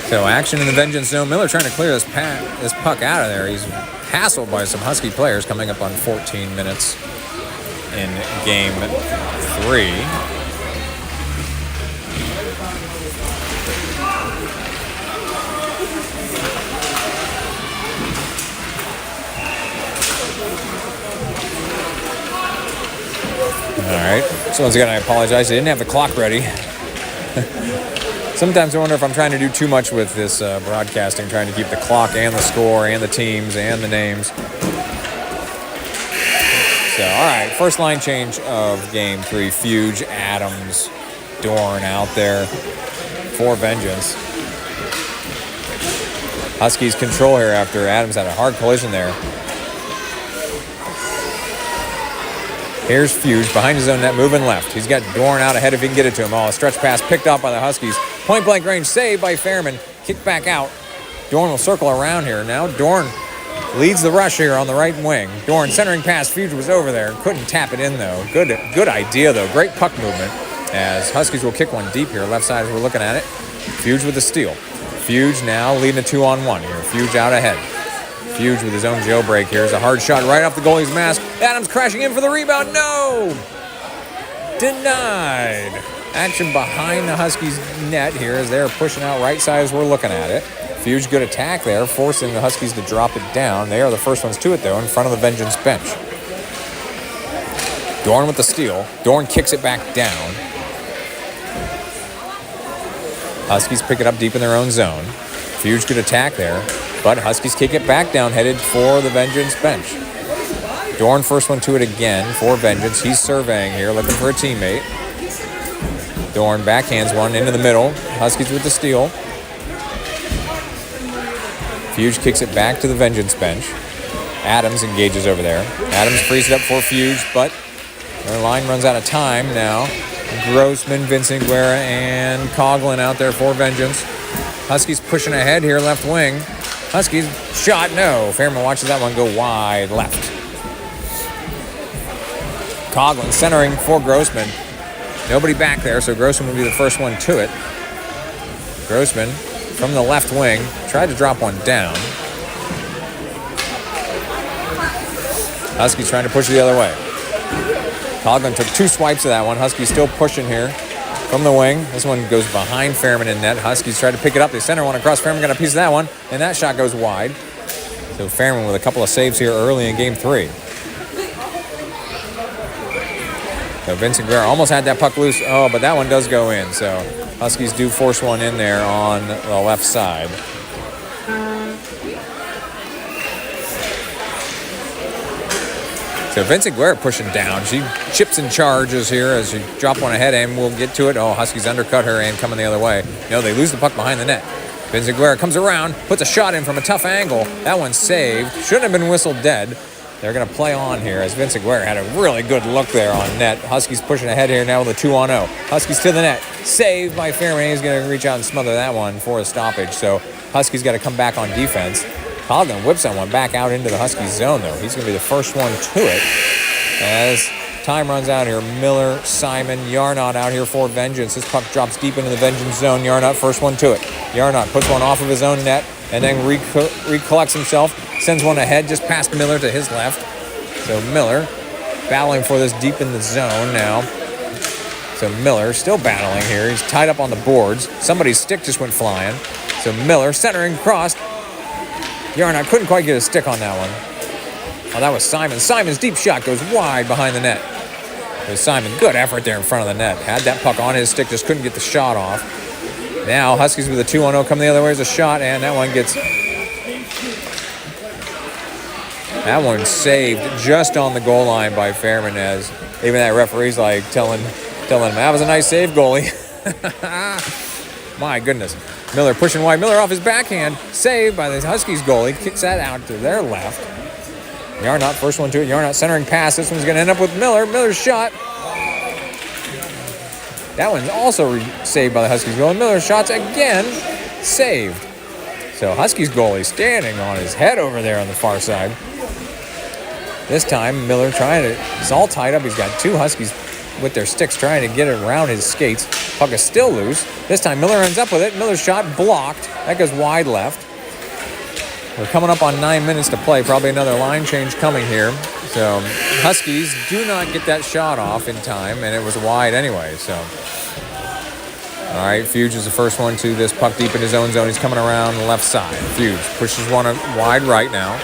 So action in the Vengeance zone. Miller trying to clear this puck out of there. He's hassled by some Husky players, coming up on 14 minutes in Game 3. All right. So once again, I apologize. I didn't have the clock ready. Sometimes I wonder if I'm trying to do too much with this broadcasting, trying to keep the clock and the score and the teams and the names. So, all right, first line change of Game 3. Fuge, Adams, Dorn out there for Vengeance. Huskies control here after Adams had a hard collision there. Here's Fuge behind his own net, moving left. He's got Dorn out ahead if he can get it to him. Oh, a stretch pass picked up by the Huskies. Point blank range saved by Fairman. Kick back out. Dorn will circle around here. Now Dorn leads the rush here on the right wing. Dorn centering pass. Fuge was over there. Couldn't tap it in though. Good idea though. Great puck movement as Huskies will kick one deep here. Left side as we're looking at it. Fuge with the steal. Fuge now leading a 2-on-1 here. Fuge out ahead. Fuge with his own jailbreak here. Is a hard shot right off the goalie's mask. Adams crashing in for the rebound. No! Denied. Action behind the Huskies' net here as they're pushing out right side as we're looking at it. Fuge, good attack there, forcing the Huskies to drop it down. They are the first ones to it, though, in front of the Vengeance bench. Dorn with the steal. Dorn kicks it back down. Huskies pick it up deep in their own zone. Fuge good attack there, but Huskies kick it back down, headed for the Vengeance bench. Dorn first one to it again for Vengeance. He's surveying here, looking for a teammate. Dorn backhands one into the middle. Huskies with the steal. Fuge kicks it back to the Vengeance bench. Adams engages over there. Adams frees it up for Fuge, but their line runs out of time now. Grossman, Vincent Guerra, and Coughlin out there for Vengeance. Huskies pushing ahead here, left wing. Huskies shot, no. Fairman watches that one go wide left. Coughlin centering for Grossman. Nobody back there, so Grossman will be the first one to it. Grossman from the left wing tried to drop one down. Huskies trying to push it the other way. Coughlin took 2 swipes of that one. Huskies still pushing here from the wing. This one goes behind Fairman in net. Huskies try to pick it up. They center one across. Fairman got a piece of that one, and that shot goes wide. So Fairman with a couple of saves here early in game 3. So Vincent Guerra almost had that puck loose. Oh, but that one does go in. So Huskies do force one in there on the left side. So Vincent Guerra pushing down. She chips and charges here as she drop one ahead, and we'll get to it. Oh, Huskies undercut her and coming the other way. No, they lose the puck behind the net. Vincent Guerra comes around, puts a shot in from a tough angle. That one's saved. Shouldn't have been whistled dead. They're going to play on here as Vincent Guerra had a really good look there on net. Huskies pushing ahead here now with a 2-on-0. Huskies to the net. Saved by Fairman. He's going to reach out and smother that one for a stoppage. So Huskies got to come back on defense. Coughlin whips that one back out into the Huskies zone, though. He's going to be the first one to it. As time runs out here, Miller, Simon, Yarnott out here for Vengeance. This puck drops deep into the Vengeance zone. Yarnott first one to it. Yarnott puts one off of his own net and then recollects himself. Sends one ahead just past Miller to his left. So Miller battling for this deep in the zone now. So Miller still battling here. He's tied up on the boards. Somebody's stick just went flying. So Miller centering across. Yarnott couldn't quite get a stick on that one. Oh, that was Simon. Simon's deep shot goes wide behind the net. It was Simon. Good effort there in front of the net. Had that puck on his stick, just couldn't get the shot off. Now Huskies with a 2-on-0 coming the other way as a shot, and that one gets... That one saved just on the goal line by Fairman, as even that referee's like telling him, that was a nice save, goalie. My goodness. Miller pushing wide. Miller off his backhand. Saved by the Huskies goalie. Kicks that out to their left. Yarnott first one to it. Yarnott centering pass. This one's going to end up with Miller. Miller's shot. That one's also saved by the Huskies goalie. Miller's shots again saved. So Huskies goalie standing on his head over there on the far side. This time Miller it's all tied up. He's got 2 Huskies with their sticks trying to get it around his skates. Puck is still loose. This time Miller ends up with it. Miller's shot blocked. That goes wide left. We're coming up on 9 minutes to play. Probably another line change coming here. So Huskies do not get that shot off in time, and it was wide anyway. So, all right, Fuge is the first one to this puck deep in his own zone. He's coming around the left side. Fuge pushes one wide right now.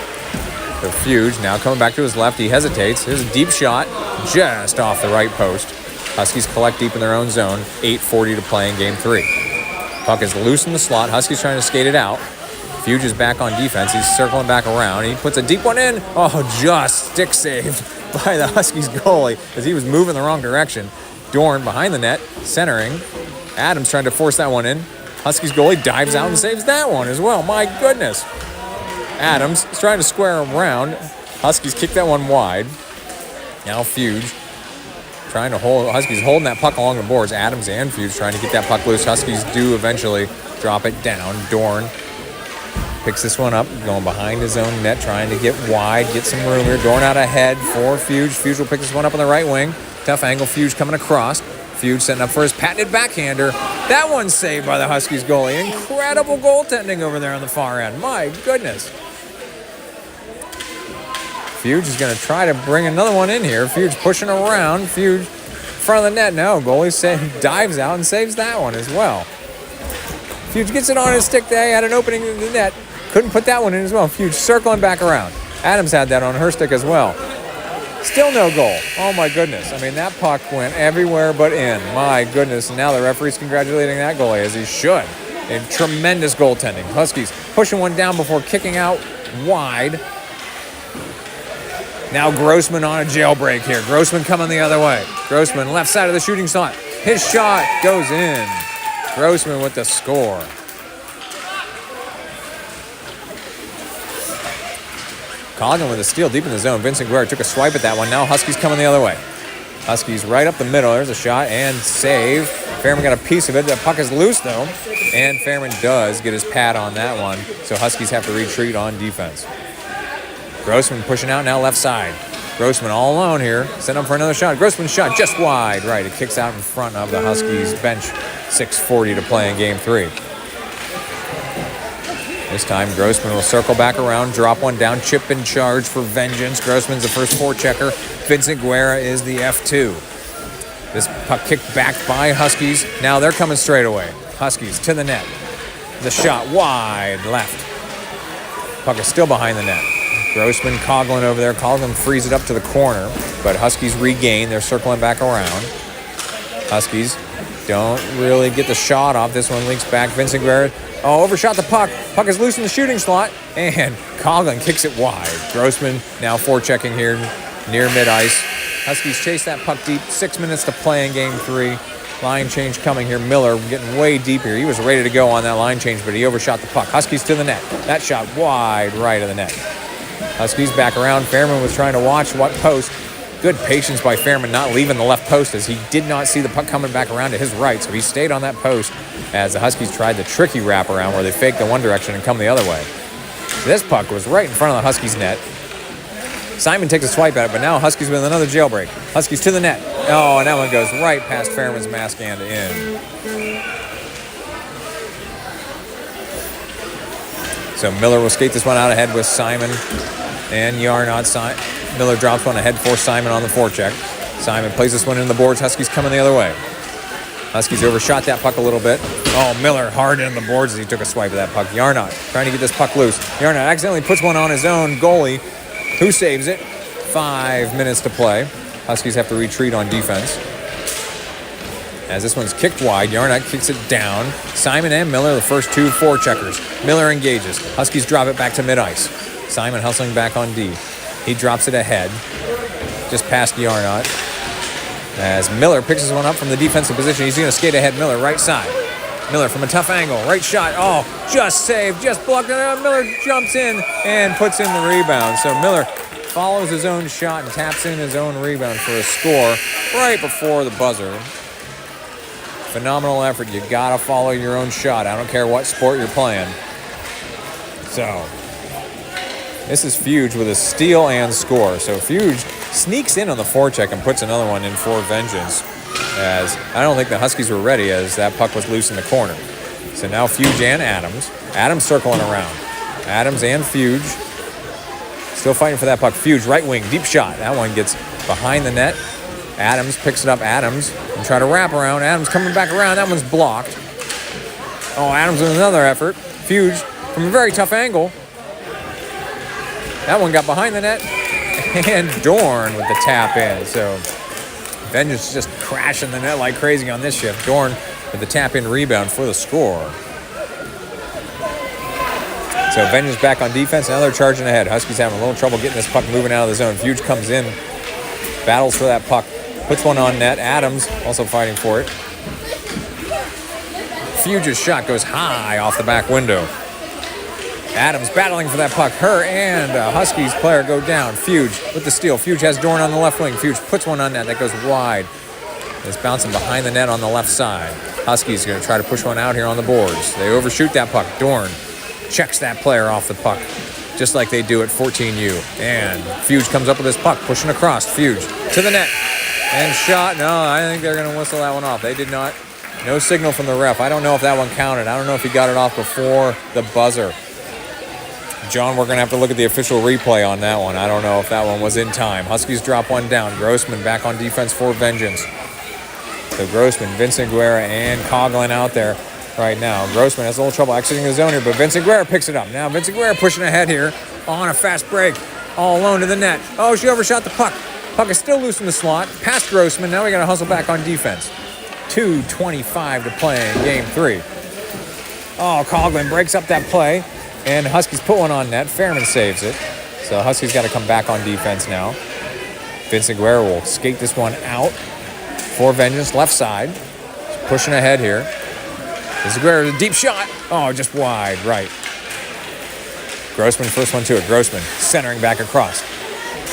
So Fuge now coming back to his left. He hesitates. Here's a deep shot just off the right post. Huskies collect deep in their own zone. 8:40 to play in game 3. Puck is loose in the slot. Huskies trying to skate it out. Fuge is back on defense. He's circling back around. He puts a deep one in. Oh, just stick saved by the Huskies goalie as he was moving the wrong direction. Dorn behind the net, centering. Adams trying to force that one in. Huskies goalie dives out and saves that one as well. My goodness. Adams is trying to square him around. Huskies kick that one wide. Now Fuge trying to hold. Huskies holding that puck along the boards. Adams and Fuge trying to get that puck loose. Huskies do eventually drop it down. Dorn picks this one up, going behind his own net, trying to get wide, get some room here. Dorn out ahead for Fuge. Fuge will pick this one up on the right wing. Tough angle. Fuge coming across. Fuge setting up for his patented backhander. That one's saved by the Huskies goalie. Incredible goaltending over there on the far end. My goodness. Fuge is going to try to bring another one in here. Fuge pushing around. Fuge in front of the net. No, goalie dives out and saves that one as well. Fuge gets it on his stick there. He had an opening in the net. Couldn't put that one in as well. Fuge circling back around. Adams had that on her stick as well. Still no goal. Oh, my goodness. I mean, that puck went everywhere but in. My goodness. And now the referee's congratulating that goalie, as he should. A tremendous goaltending. Huskies pushing one down before kicking out wide. Now Grossman on a jailbreak here. Grossman coming the other way. Grossman left side of the shooting slot. His shot goes in. Grossman with the score. Coughlin with a steal deep in the zone. Vincent Guerra took a swipe at that one. Now Huskies coming the other way. Huskies right up the middle. There's a shot and save. Fairman got a piece of it. The puck is loose, though. And Fairman does get his pad on that one. So Huskies have to retreat on defense. Grossman pushing out now left side. Grossman all alone here. Set up for another shot. Grossman's shot just wide. Right, it kicks out in front of the Huskies bench. 6:40 to play in game 3. This time, Grossman will circle back around, drop one down, chip in charge for vengeance. Grossman's the first forechecker. Vincent Guerra is the F2. This puck kicked back by Huskies. Now they're coming straight away. Huskies to the net. The shot wide left. Puck is still behind the net. Grossman, Coughlin over there. Coughlin frees it up to the corner, but Huskies regain. They're circling back around. Huskies don't really get the shot off. This one leaks back. Vincent Guerra, overshot the puck. Puck is loose in the shooting slot, and Coughlin kicks it wide. Grossman now forechecking here near mid-ice. Huskies chase that puck deep. 6 minutes to play in game 3. Line change coming here. Miller getting way deep here. He was ready to go on that line change, but he overshot the puck. Huskies to the net. That shot wide right of the net. Huskies back around. Fairman was trying to watch what post. Good patience by Fairman not leaving the left post, as he did not see the puck coming back around to his right, so he stayed on that post as the Huskies tried the tricky wraparound where they fake the one direction and come the other way. This puck was right in front of the Huskies net. Simon takes a swipe at it, but now Huskies with another jailbreak. Huskies to the net. Oh, and that one goes right past Fairman's mask and in. So Miller will skate this one out ahead with Simon and Yarnot. Miller drops one ahead for Simon on the forecheck. Simon plays this one in the boards. Huskies coming the other way. Huskies overshot that puck a little bit. Oh, Miller hard in the boards as he took a swipe of that puck. Yarnot trying to get this puck loose. Yarnot accidentally puts one on his own goalie, who saves it. 5 minutes to play. Huskies have to retreat on defense. As this one's kicked wide, Yarnot kicks it down. Simon and Miller, the first two forecheckers. Miller engages. Huskies drop it back to mid-ice. Simon hustling back on D. He drops it ahead, just past Yarnot. As Miller picks this one up from the defensive position, he's going to skate ahead. Miller, right side. Miller from a tough angle, right shot. Oh, just saved, just blocked it out. Miller jumps in and puts in the rebound. So Miller follows his own shot and taps in his own rebound for a score right before the buzzer. Phenomenal effort. You got to follow your own shot. I don't care what sport you're playing. So this is Fuge with a steal and score. So Fuge sneaks in on the forecheck and puts another one in for vengeance, as I don't think the Huskies were ready, as that puck was loose in the corner. So now Fuge and Adams. Adams circling around. Adams and Fuge still fighting for that puck. Fuge, right wing, deep shot. That one gets behind the net. Adams picks it up. Adams and try to wrap around. Adams coming back around. That one's blocked. Oh, Adams with another effort. Fuge from a very tough angle. That one got behind the net. And Dorn with the tap in. So Vengeance is just crashing the net like crazy on this shift. Dorn with the tap in rebound for the score. So Vengeance back on defense. Now they're charging ahead. Huskies having a little trouble getting this puck moving out of the zone. Fuge comes in. Battles for that puck. Puts one on net. Adams also fighting for it. Fuge's shot goes high off the back window. Adams battling for that puck. Her and Huskies player go down. Fuge with the steal. Fuge has Dorn on the left wing. Fuge puts one on net. That goes wide. It's bouncing behind the net on the left side. Huskies going to try to push one out here on the boards. They overshoot that puck. Dorn checks that player off the puck, just like they do at 14U. And Fuge comes up with this puck, pushing across. Fuge to the net. And shot. No, I think they're going to whistle that one off. They did not. No signal from the ref. I don't know if that one counted. I don't know if he got it off before the buzzer. John, we're going to have to look at the official replay on that one. I don't know if that one was in time. Huskies drop one down. Grossman back on defense for Vengeance. So Grossman, Vincent Guerra, and Coughlin out there right now. Grossman has a little trouble exiting the zone here, but Vincent Guerra picks it up. Now Vincent Guerra pushing ahead here on a fast break. All alone to the net. Oh, she overshot the puck. Puck is still loose in the slot. Past Grossman. Now we got to hustle back on defense. 2:25 to play in game 3. Oh, Coughlin breaks up that play. And Huskies put one on net. Fairman saves it. So Huskies got to come back on defense now. Vincent Guerra will skate this one out for Vengeance. Left side. He's pushing ahead here. Vincent Guerra with a deep shot. Oh, just wide right. Grossman first one to it. Grossman centering back across.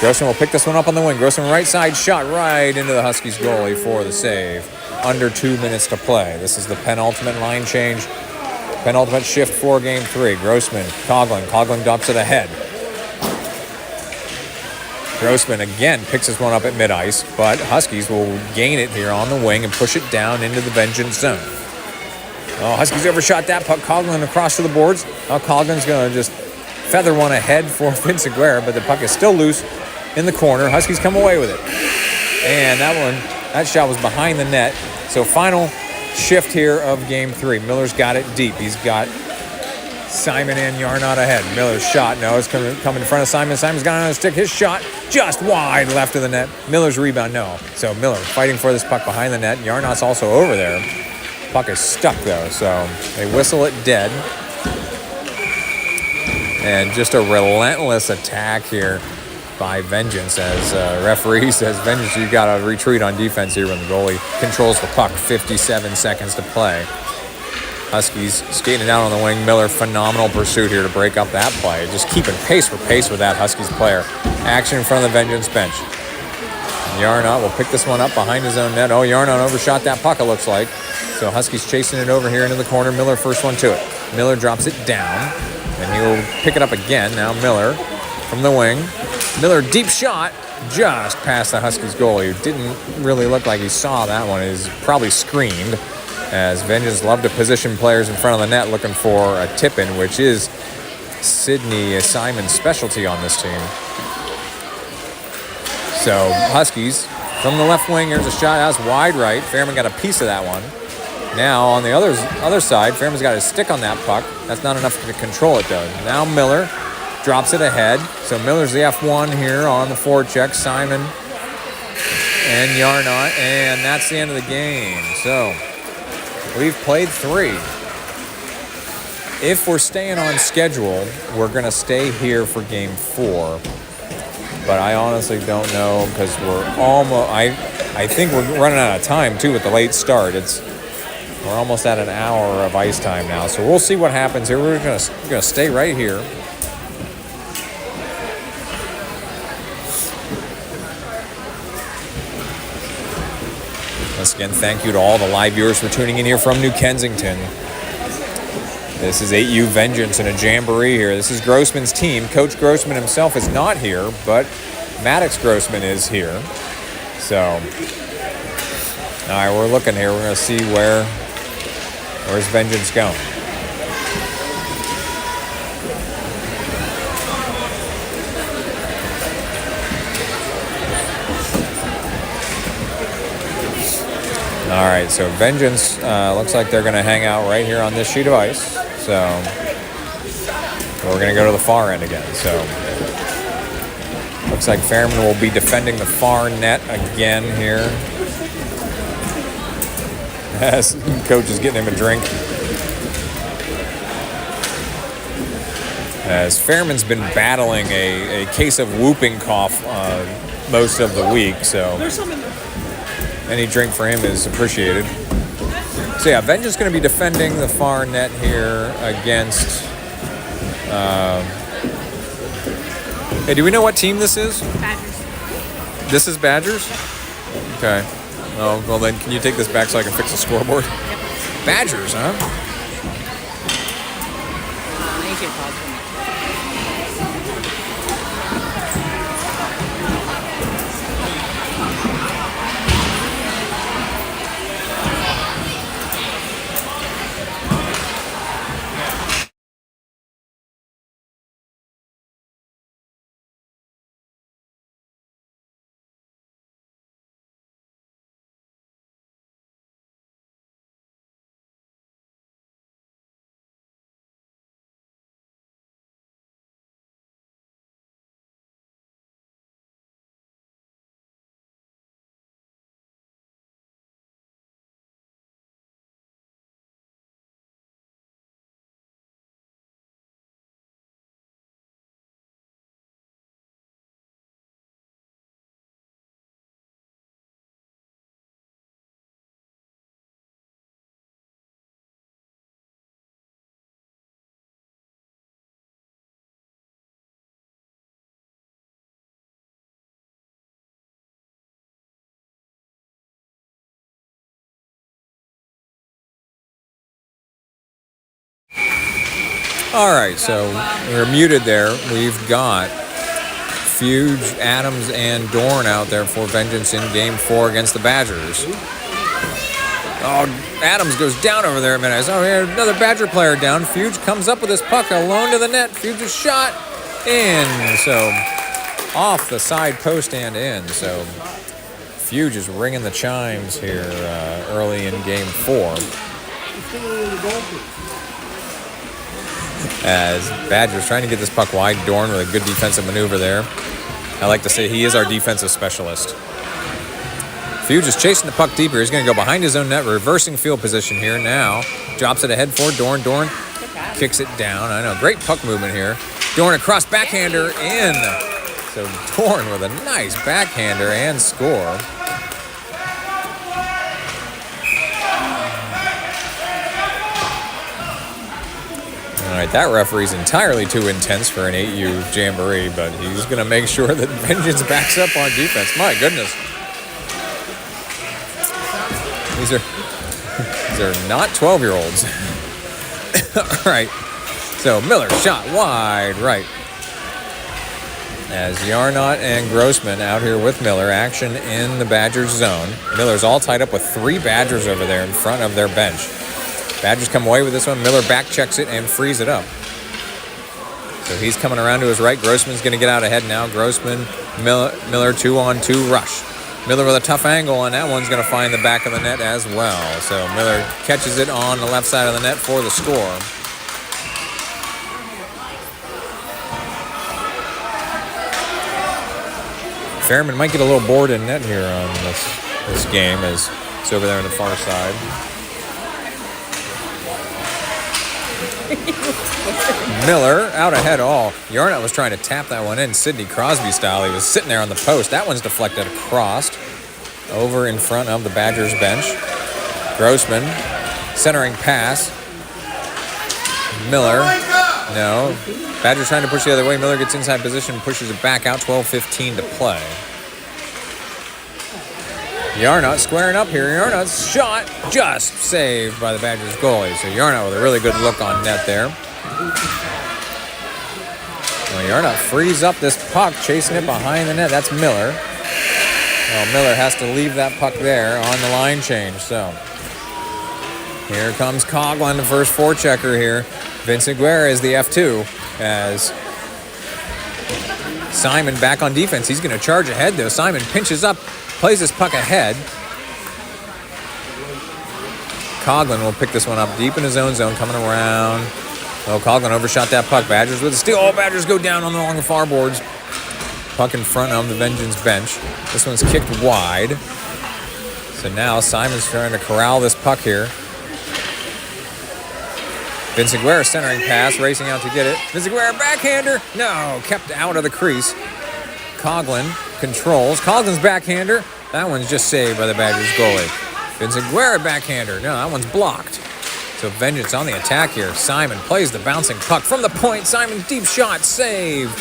Grossman will pick this one up on the wing. Grossman right side shot right into the Huskies goalie for the save. Under 2 minutes to play. This is the penultimate line change. Penultimate shift for game 3. Grossman, Coughlin. Coughlin dumps it ahead. Grossman again picks this one up at mid-ice, but Huskies will gain it here on the wing and push it down into the Vengeance zone. Oh, Huskies overshot that puck. Coughlin across to the boards. Oh, Coughlin's going to just feather one ahead for Vincent Guerra, but the puck is still loose in the corner. Huskies come away with it. And that shot was behind the net. So final shift here of game 3. Miller's got it deep. He's got Simon and Yarnot ahead. Miller's shot. No, it's coming in front of Simon. Simon's got it on his stick. His shot just wide left of the net. Miller's rebound. No. So Miller fighting for this puck behind the net. Yarnot's also over there. Puck is stuck though. So they whistle it dead. And just a relentless attack here by Vengeance as referee says, Vengeance, you got to retreat on defense here when the goalie controls the puck. 57 seconds to play. Huskies skating it out on the wing. Miller, phenomenal pursuit here to break up that play. Just keeping pace for pace with that Huskies player. Action in front of the Vengeance bench. And Yarnot will pick this one up behind his own net. Oh, Yarnot overshot that puck, it looks like. So Huskies chasing it over here into the corner. Miller first one to it. Miller drops it down. And he'll pick it up again. Now Miller from the wing. Miller, deep shot, just past the Huskies goalie, who didn't really look like he saw that one. He's probably screened, as Vengeance love to position players in front of the net looking for a tip-in, which is Sidney Simon's specialty on this team. So Huskies from the left wing, here's a shot. That's wide right. Fairman got a piece of that one. Now on the other side, Fairman's got his stick on that puck. That's not enough to control it though. Now Miller drops it ahead. So Miller's the F1 here on the forecheck. Simon and Yarnot, and that's the end of the game. So we've played 3. If we're staying on schedule, we're going to stay here for game 4. But I honestly don't know because we're almost. I think we're running out of time too with the late start. We're almost at an hour of ice time now, so we'll see what happens here. We're gonna stay right here. Once again, thank you to all the live viewers for tuning in here from New Kensington. This is 8U Vengeance in a jamboree here. This is Grossman's team. Coach Grossman himself is not here, but Maddox Grossman is here. So, all right, we're looking here. We're gonna see where's Vengeance going. All right, so Vengeance looks like they're going to hang out right here on this sheet of ice. So we're going to go to the far end again. So looks like Fairman will be defending the far net again here. As coach is getting him a drink. As Fairman's been battling a case of whooping cough most of the week, so any drink for him is appreciated. So yeah, Vengeance is going to be defending the far net here against... hey, do we know what team this is? Badgers. This is Badgers? Okay. Oh, well then, can you take this back so I can fix the scoreboard? Yep. Badgers, huh? I need you to pause for me. All right, so we're muted there. We've got Fuge, Adams, and Dorn out there for Vengeance in Game 4 against the Badgers. Oh, Adams goes down over there a minute. Oh, yeah, another Badger player down. Fuge comes up with his puck alone to the net. Fuge's shot in. So off the side post and in. So Fuge is ringing the chimes here early in Game 4. As Badgers trying to get this puck wide. Dorn with a good defensive maneuver there. I like to say he is our defensive specialist. Fuge is chasing the puck deeper. He's going to go behind his own net, reversing field position here now. Drops it ahead for Dorn. Dorn kicks it down. I know, great puck movement here. Dorn across, backhander in. So Dorn with a nice backhander and score. All right, that referee's entirely too intense for an 8U jamboree, but he's going to make sure that Vengeance backs up on defense. My goodness. These are not 12-year-olds. All right, so Miller shot wide right. As Yarnott and Grossman out here with Miller, action in the Badgers zone. Miller's all tied up with 3 Badgers over there in front of their bench. Badgers come away with this one. Miller back checks it and frees it up. So he's coming around to his right. Grossman's going to get out ahead now. Grossman, Miller 2-on-2 rush. Miller with a tough angle, and that one's going to find the back of the net as well. So Miller catches it on the left side of the net for the score. Fairman might get a little bored in net here on this game as it's over there on the far side. Miller out ahead all. Yarnott was trying to tap that one in Sidney Crosby style. He was sitting there on the post. That one's deflected across over in front of the Badgers bench. Grossman centering pass. Miller. No. Badgers trying to push the other way. Miller gets inside position, pushes it back out. 12:15 to play. Yarnott squaring up here. Yarnott's shot just saved by the Badgers goalie. So Yarnott with a really good look on net there. Well, Yarnott frees up this puck, chasing it behind the net. That's Miller. Well, Miller has to leave that puck there on the line change. So here comes Coughlin, the first forechecker here. Vincent Guerra is the F2 as Simon back on defense. He's going to charge ahead, though. Simon pinches up, plays his puck ahead. Coughlin will pick this one up deep in his own zone, coming around. Well, Coughlin overshot that puck. Badgers with a steal. All Badgers go down along the far boards. Puck in front of the Vengeance bench. This one's kicked wide. So now Simon's trying to corral this puck here. Vincent Guerra centering pass, racing out to get it. Vincent Guerra backhander. No, kept out of the crease. Coughlin controls. Coughlin's backhander. That one's just saved by the Badgers goalie. Vincent Guerra backhander. No, that one's blocked. So Vengeance on the attack here. Simon plays the bouncing puck from the point. Simon's deep shot saved.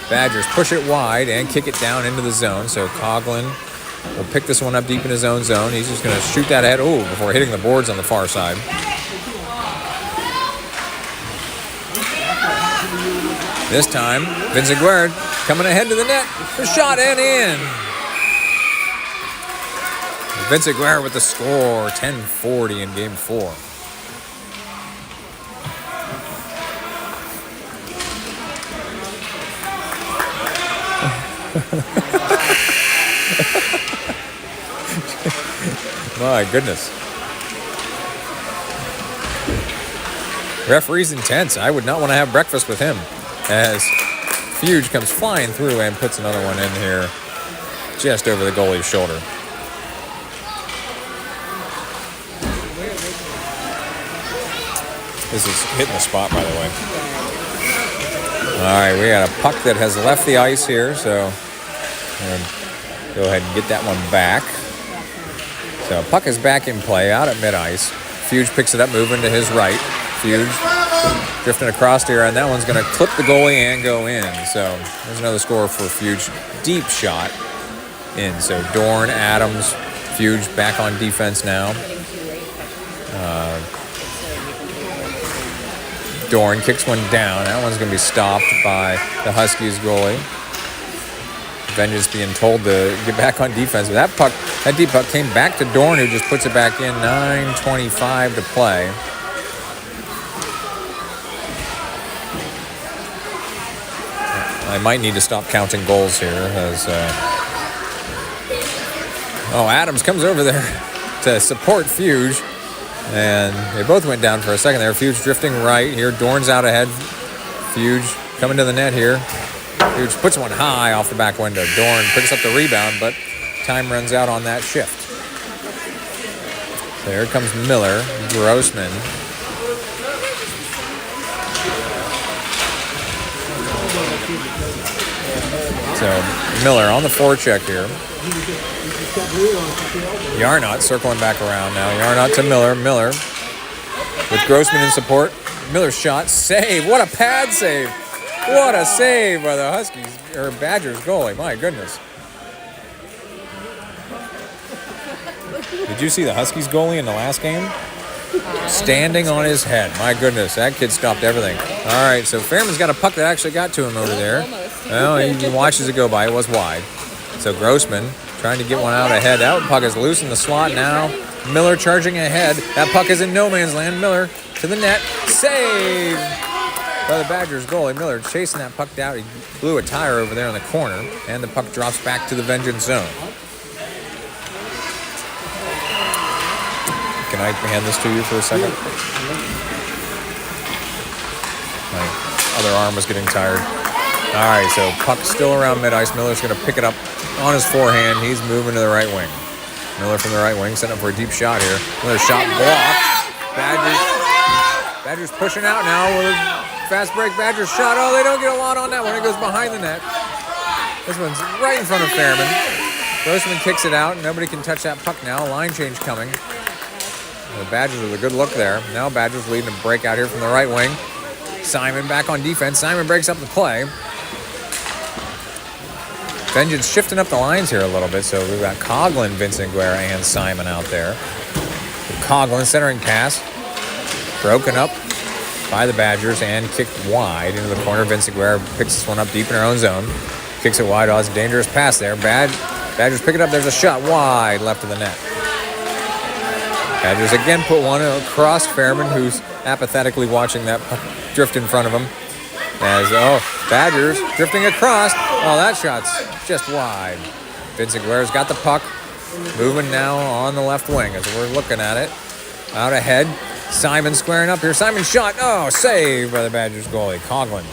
Badgers push it wide and kick it down into the zone. So Coughlin will pick this one up deep in his own zone. He's just going to shoot that ahead. Oh, before hitting the boards on the far side. This time, Vincent Guerra coming ahead to the net. The shot and in. Vincent Guerra with the score. 10:40 in Game 4. My goodness. Referee's intense. I would not want to have breakfast with him. As Fuge comes flying through and puts another one in here just over the goalie's shoulder. This is hitting the spot, by the way. All right, we got a puck that has left the ice here, so I'm going to go ahead and get that one back. So puck is back in play out at mid-ice. Fuge picks it up, moving to his right. Fuge drifting across here, and that one's going to clip the goalie and go in. So there's another score for Fuge. Deep shot in. So Dorn, Adams, Fuge back on defense now. Dorn kicks one down. That one's going to be stopped by the Huskies goalie. Vengeance being told to get back on defense. But that deep puck came back to Dorn, who just puts it back in. 9:25 to play. I might need to stop counting goals here as Adams comes over there to support Fuge, and they both went down for a second there. Fuge drifting right here. Dorn's out ahead. Fuge coming to the net here. Fuge puts one high off the back window. Dorn picks up the rebound, but time runs out on that shift. So here comes Miller. Grossman. So Miller on the forecheck here. Yarnot circling back around now. Yarnot to Miller. Miller with Grossman in support. Miller's shot. Save. What a pad save. What a save by the Huskies, or Badgers goalie. My goodness. Did you see the Huskies goalie in the last game? Standing on his head. My goodness, that kid stopped everything. All right, so Fairman's got a puck that actually got to him over there. Well, he watches it go by. It was wide. So Grossman trying to get one out ahead. That puck is loose in the slot now. Miller charging ahead. That puck is in no man's land. Miller to the net. Save by the Badgers goalie. Miller chasing that puck down. He blew a tire over there in the corner, and the puck drops back to the Vengeance zone. Can I hand this to you for a second? My other arm was getting tired. All right, so puck still around mid-ice. Miller's going to pick it up on his forehand. He's moving to the right wing. Miller from the right wing, setting up for a deep shot here. Another shot blocked. Badgers pushing out now with a fast break. Badgers shot. Oh, they don't get a lot on that one. It goes behind the net. This one's right in front of Fairman. Grossman kicks it out. Nobody can touch that puck now. Line change coming. The Badgers with a good look there. Now Badgers leading a break out here from the right wing. Simon back on defense. Simon breaks up the play. Vengeance shifting up the lines here a little bit. So we've got Coughlin, Vincent Guerra, and Simon out there. Coughlin centering pass. Broken up by the Badgers and kicked wide into the corner. Vincent Guerra picks this one up deep in her own zone. Kicks it wide. Oh, it's a dangerous pass there. Badgers pick it up. There's a shot wide left of the net. Badgers again put one across Fairman, who's apathetically watching that drift in front of him. Badgers drifting across. Oh, that shot's just wide. Vincent Guerra's got the puck. Moving now on the left wing as we're looking at it. Out ahead. Simon squaring up here. Simon's shot. Oh, saved by the Badgers goalie. Coughlin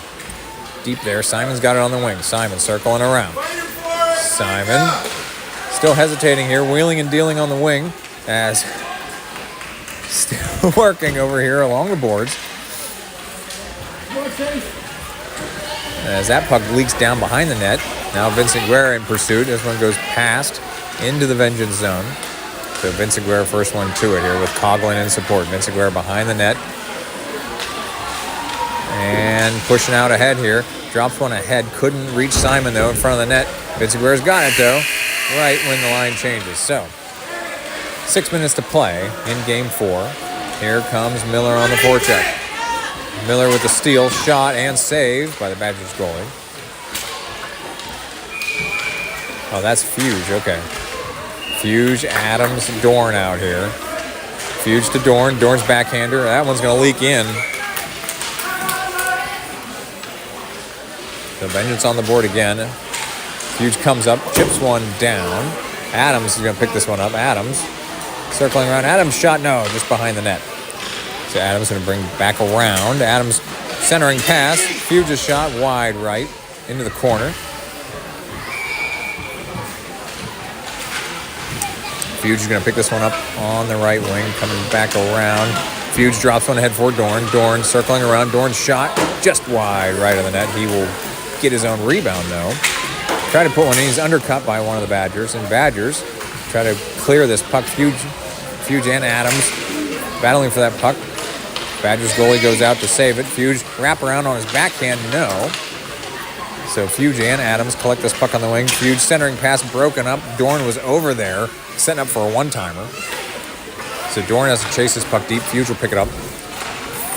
deep there. Simon's got it on the wing. Simon circling around. Simon still hesitating here. Wheeling and dealing on the wing as still working over here along the boards. As that puck leaks down behind the net. Now Vincent Guerra in pursuit. This one goes past into the Vengeance zone. So Vincent Guerra first one to it here with Coughlin in support. Vincent Guerra behind the net. And pushing out ahead here. Drops one ahead. Couldn't reach Simon though in front of the net. Vincent Guerra's got it though. Right when the line changes. So 6 minutes to play in game 4. Here comes Miller on the forecheck. Miller with the steal, shot, and save by the Badgers goalie. Oh, that's Fuge, okay. Fuge, Adams, Dorn out here. Fuge to Dorn, Dorn's backhander. That one's going to leak in. The Vengeance on the board again. Fuge comes up, chips one down. Adams is going to pick this one up. Adams circling around. Adams shot, no, just behind the net. So Adams going to bring back around. Adams centering pass. Fuge's shot wide right into the corner. Fuge is going to pick this one up on the right wing, coming back around. Fuge drops one ahead for Dorn. Dorn circling around. Dorn's shot just wide right of the net. He will get his own rebound, though. Try to put one in. He's undercut by one of the Badgers. And Badgers try to clear this puck. Fuge and Adams battling for that puck. Badgers goalie goes out to save it. Fuge wrap around on his backhand, no. So Fuge and Adams collect this puck on the wing. Fuge centering pass broken up. Dorn was over there, setting up for a one-timer. So Dorn has to chase this puck deep. Fuge will pick it up.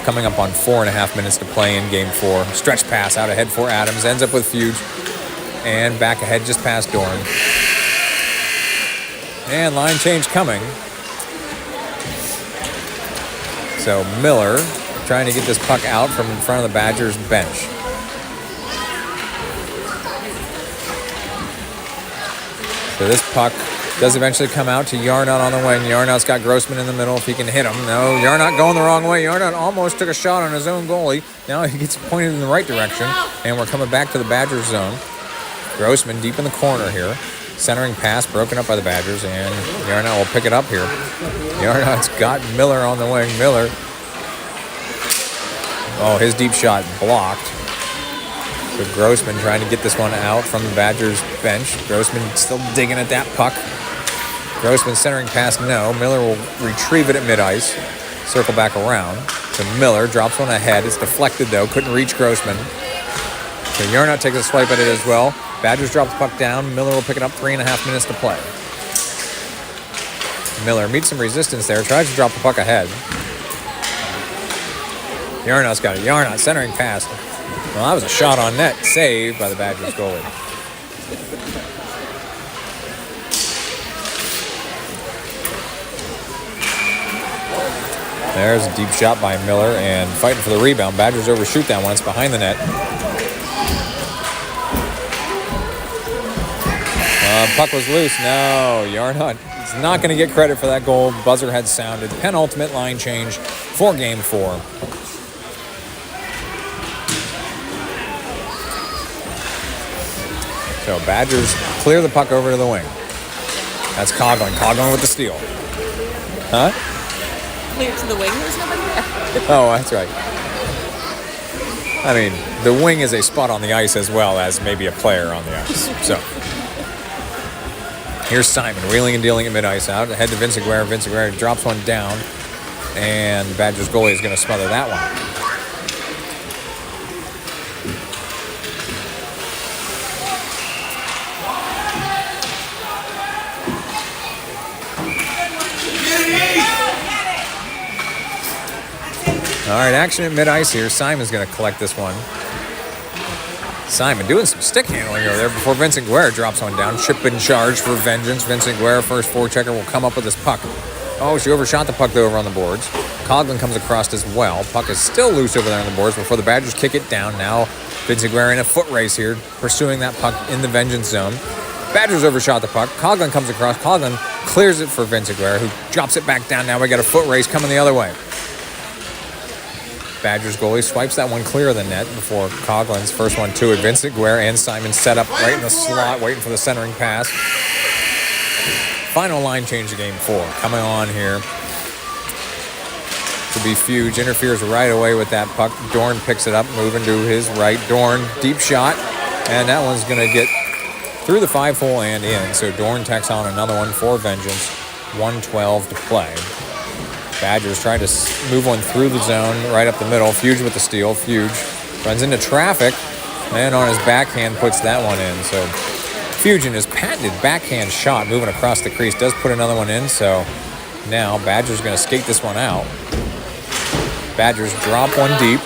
coming up on 4.5 minutes to play in game 4. Stretch pass out ahead for Adams. Ends up with Fuge. And back ahead just past Dorn. And line change coming. So Miller trying to get this puck out from in front of the Badgers bench. So this puck does eventually come out to Yarnot on the wing. Yarnot's got Grossman in the middle if he can hit him. No, Yarnot going the wrong way. Yarnot almost took a shot on his own goalie. Now he gets pointed in the right direction. And we're coming back to the Badgers zone. Grossman deep in the corner here. Centering pass broken up by the Badgers. And Yarnot will pick it up here. Yarnot's got Miller on the wing. Miller. Oh, his deep shot blocked. So Grossman trying to get this one out from the Badgers bench. Grossman still digging at that puck. Grossman centering pass, no. Miller will retrieve it at mid-ice. Circle back around. So Miller drops one ahead. It's deflected, though. Couldn't reach Grossman. So Yarnot takes a swipe at it as well. Badgers drop the puck down. Miller will pick it up 3.5 minutes to play. Miller meets some resistance there. Tries to drop the puck ahead. Yarnot's got it. Yarnot centering pass. Well, that was a shot on net. Saved by the Badgers goalie. There's a deep shot by Miller and fighting for the rebound. Badgers overshoot that one. It's behind the net. Puck was loose. No, Yarnot is not going to get credit for that goal. Buzzer had sounded. Penultimate line change for game 4. So Badgers clear the puck over to the wing. That's Coughlin. Coughlin with the steal. Huh? Clear to the wing, there's nobody there. Oh, that's right. I mean, the wing is a spot on the ice as well as maybe a player on the ice. So here's Simon wheeling and dealing at mid-ice out. Ahead to Vince Aguirre. Vince Aguirre drops one down. And Badgers goalie is going to smother that one. All right, action at mid-ice here. Simon's going to collect this one. Simon doing some stick handling over there before Vincent Guerra drops one down. Chip in charge for vengeance. Vincent Guerra, first forechecker, will come up with this puck. Oh, she overshot the puck, though, over on the boards. Coughlin comes across as well. Puck is still loose over there on the boards before the Badgers kick it down. Now Vincent Guerra in a foot race here, pursuing that puck in the vengeance zone. Badgers overshot the puck. Coughlin comes across. Coughlin clears it for Vincent Guerra, who drops it back down. Now we got a foot race coming the other way. Badgers goalie swipes that one clear of the net before Coughlin's first one to it. Vincent Guerre and Simon set up right in the slot, waiting for the centering pass. Final line change of game 4. Coming on here to be Fuge. Interferes right away with that puck. Dorn picks it up, moving to his right. Dorn, deep shot. And that one's going to get through the 5-hole and in. So Dorn tacks on another one for vengeance. 1:12 to play. Badgers trying to move one through the zone, right up the middle. Fuge with the steal. Fuge runs into traffic, and on his backhand puts that one in. So Fuge in his patented backhand shot moving across the crease does put another one in. So now Badgers going to skate this one out. Badgers drop one deep.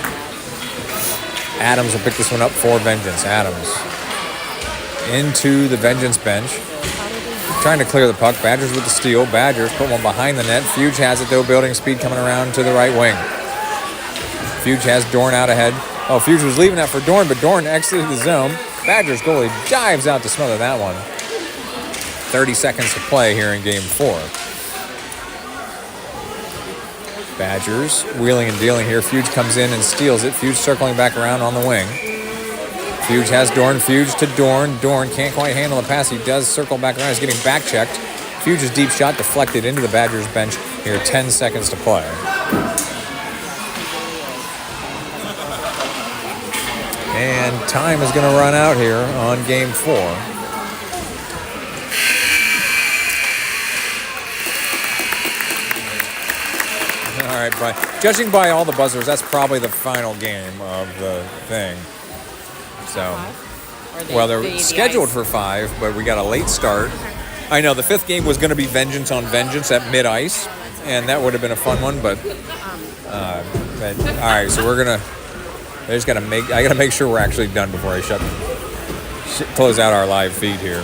Adams will pick this one up for vengeance. Adams into the vengeance bench. Trying to clear the puck. Badgers with the steal. Badgers put one behind the net. Fuge has it, though, building speed coming around to the right wing. Fuge has Dorn out ahead. Oh, Fuge was leaving that for Dorn, but Dorn exited the zone. Badgers goalie dives out to smother that one. 30 seconds to play here in game 4. Badgers wheeling and dealing here. Fuge comes in and steals it. Fuge circling back around on the wing. Fuge has Dorn. Fuge to Dorn. Dorn can't quite handle the pass. He does circle back around. He's getting back checked. Fuge's deep shot deflected into the Badgers bench. Here, 10 seconds to play. And time is going to run out here on game 4. All right, judging by all the buzzers, that's probably the final game of the thing. So, well, they're scheduled for 5, but we got a late start. I know the 5th game was going to be vengeance on vengeance at mid-ice, and that would have been a fun one, but But, all right, so I just gotta make sure we're actually done before I close out our live feed here.